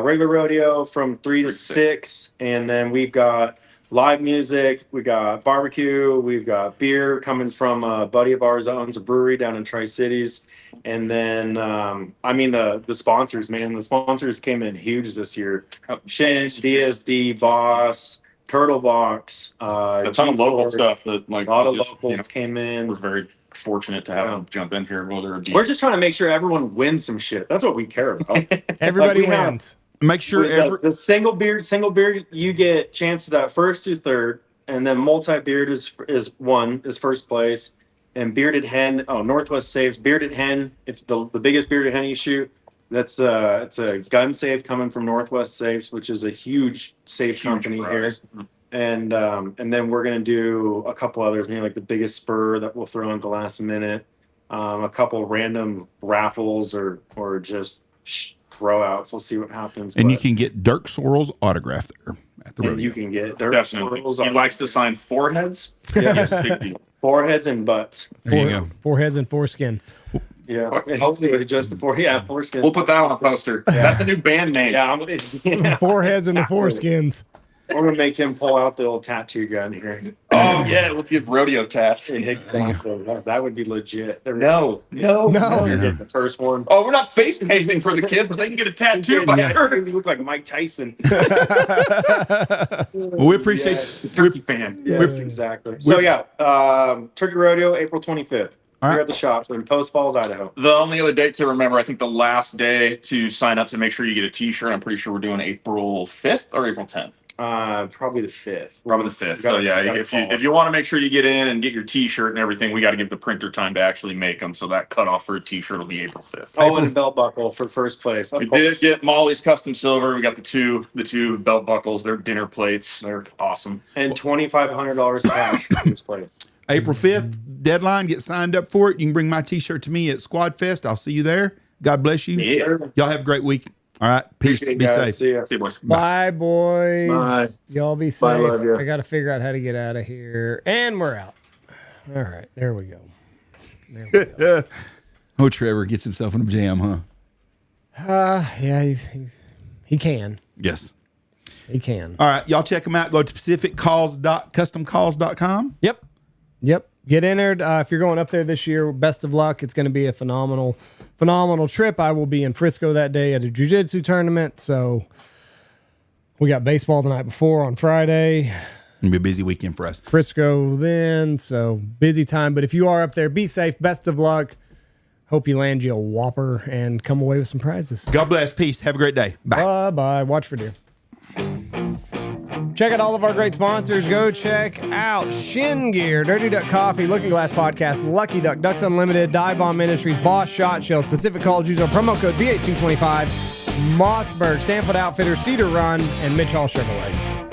Regular rodeo from 3 to 6. And then we've got live music. We got barbecue. We've got beer coming from a buddy of ours that owns a brewery down in Tri-Cities. And then, the sponsors, man. The sponsors came in huge this year. Shinch, DSD, Boss, Turtle Box. A ton of local stuff that a lot of locals came in. We're very fortunate to have them jump in here. We're just trying to make sure everyone wins some shit. That's what we care about. Everybody wins. Make sure The single beard, you get chances at first to third, and then multi beard is first place, and bearded hen. Oh, Northwest saves bearded hen. If the biggest bearded hen you shoot, it's a gun save coming from Northwest Saves, which is a huge safe company here. And then we're gonna do a couple others, maybe like the biggest spur that we'll throw in at the last minute, a couple random raffles or just throwouts. We'll see what happens. And you can get Dirk Sorrell's autograph there at the rodeo. You can get Dirk Definitely. Sorrell's He likes to sign foreheads. Yes. Big deal. foreheads and butts. There you go. Foreheads and foreskin. Yeah, hopefully with just the foreskin. We'll put that on a poster. That's a new band name. Yeah, Foreheads and the foreskins. We're gonna make him pull out the old tattoo gun here. Oh yeah, let's give rodeo tats. Exactly. That would be legit. No. You're getting the first one. Oh, we're not face painting for the kids, but they can get a tattoo. You look like Mike Tyson. Well, we appreciate Yes. Turkey fan. Yes, exactly. So Turkey Rodeo, April 25th. All Here right. at the shops in Post Falls, Idaho. The only other date to remember, I think the last day to sign up to make sure you get a T-shirt. I'm pretty sure we're doing April 5th or April 10th. Probably the 5th. Probably the 5th. So yeah, if you want to make sure you get in and get your T-shirt and everything, we got to give the printer time to actually make them. So that cutoff for a T-shirt will be April 5th. Oh, and a belt buckle for first place. We did get Molly's Custom Silver. We got the two belt buckles. They're dinner plates. They're awesome. And $2,500 cash for first place. April 5th deadline. Get signed up for it. You can bring my T-shirt to me at Squad Fest. I'll see you there. God bless you. Yeah. Y'all have a great week. All right. Peace. Appreciate it, Be guys. safe. See ya. See you, boys. Bye, boys. Bye. Y'all be safe. Bye, love ya. I got to figure out how to get out of here. And we're out. All right. There we go. Oh, Trevor gets himself in a jam, huh? Yeah, he can. Yes. He can. All right. Y'all check them out. Go to pacificcustomcalls.com. Yep. Get entered. If you're going up there this year, best of luck. It's going to be a phenomenal trip. I will be in Frisco that day at a jiu-jitsu tournament. So we got baseball the night before on Friday. It'll be a busy weekend for us. Frisco then. So busy time. But if you are up there, be safe. Best of luck. Hope you land you a whopper and come away with some prizes. God bless. Peace. Have a great day. Bye. Bye-bye. Watch for deer. Check out all of our great sponsors. Go check out Shin Gear, Dirty Duck Coffee, Looking Glass Podcast, Lucky Duck, Ducks Unlimited, Dive Bomb Ministries, Boss Shot Shells, Pacific College. Use our promo code BHP25, Mossberg, Stanfield Outfitters, Cedar Run, and Mitch Hall Chevrolet.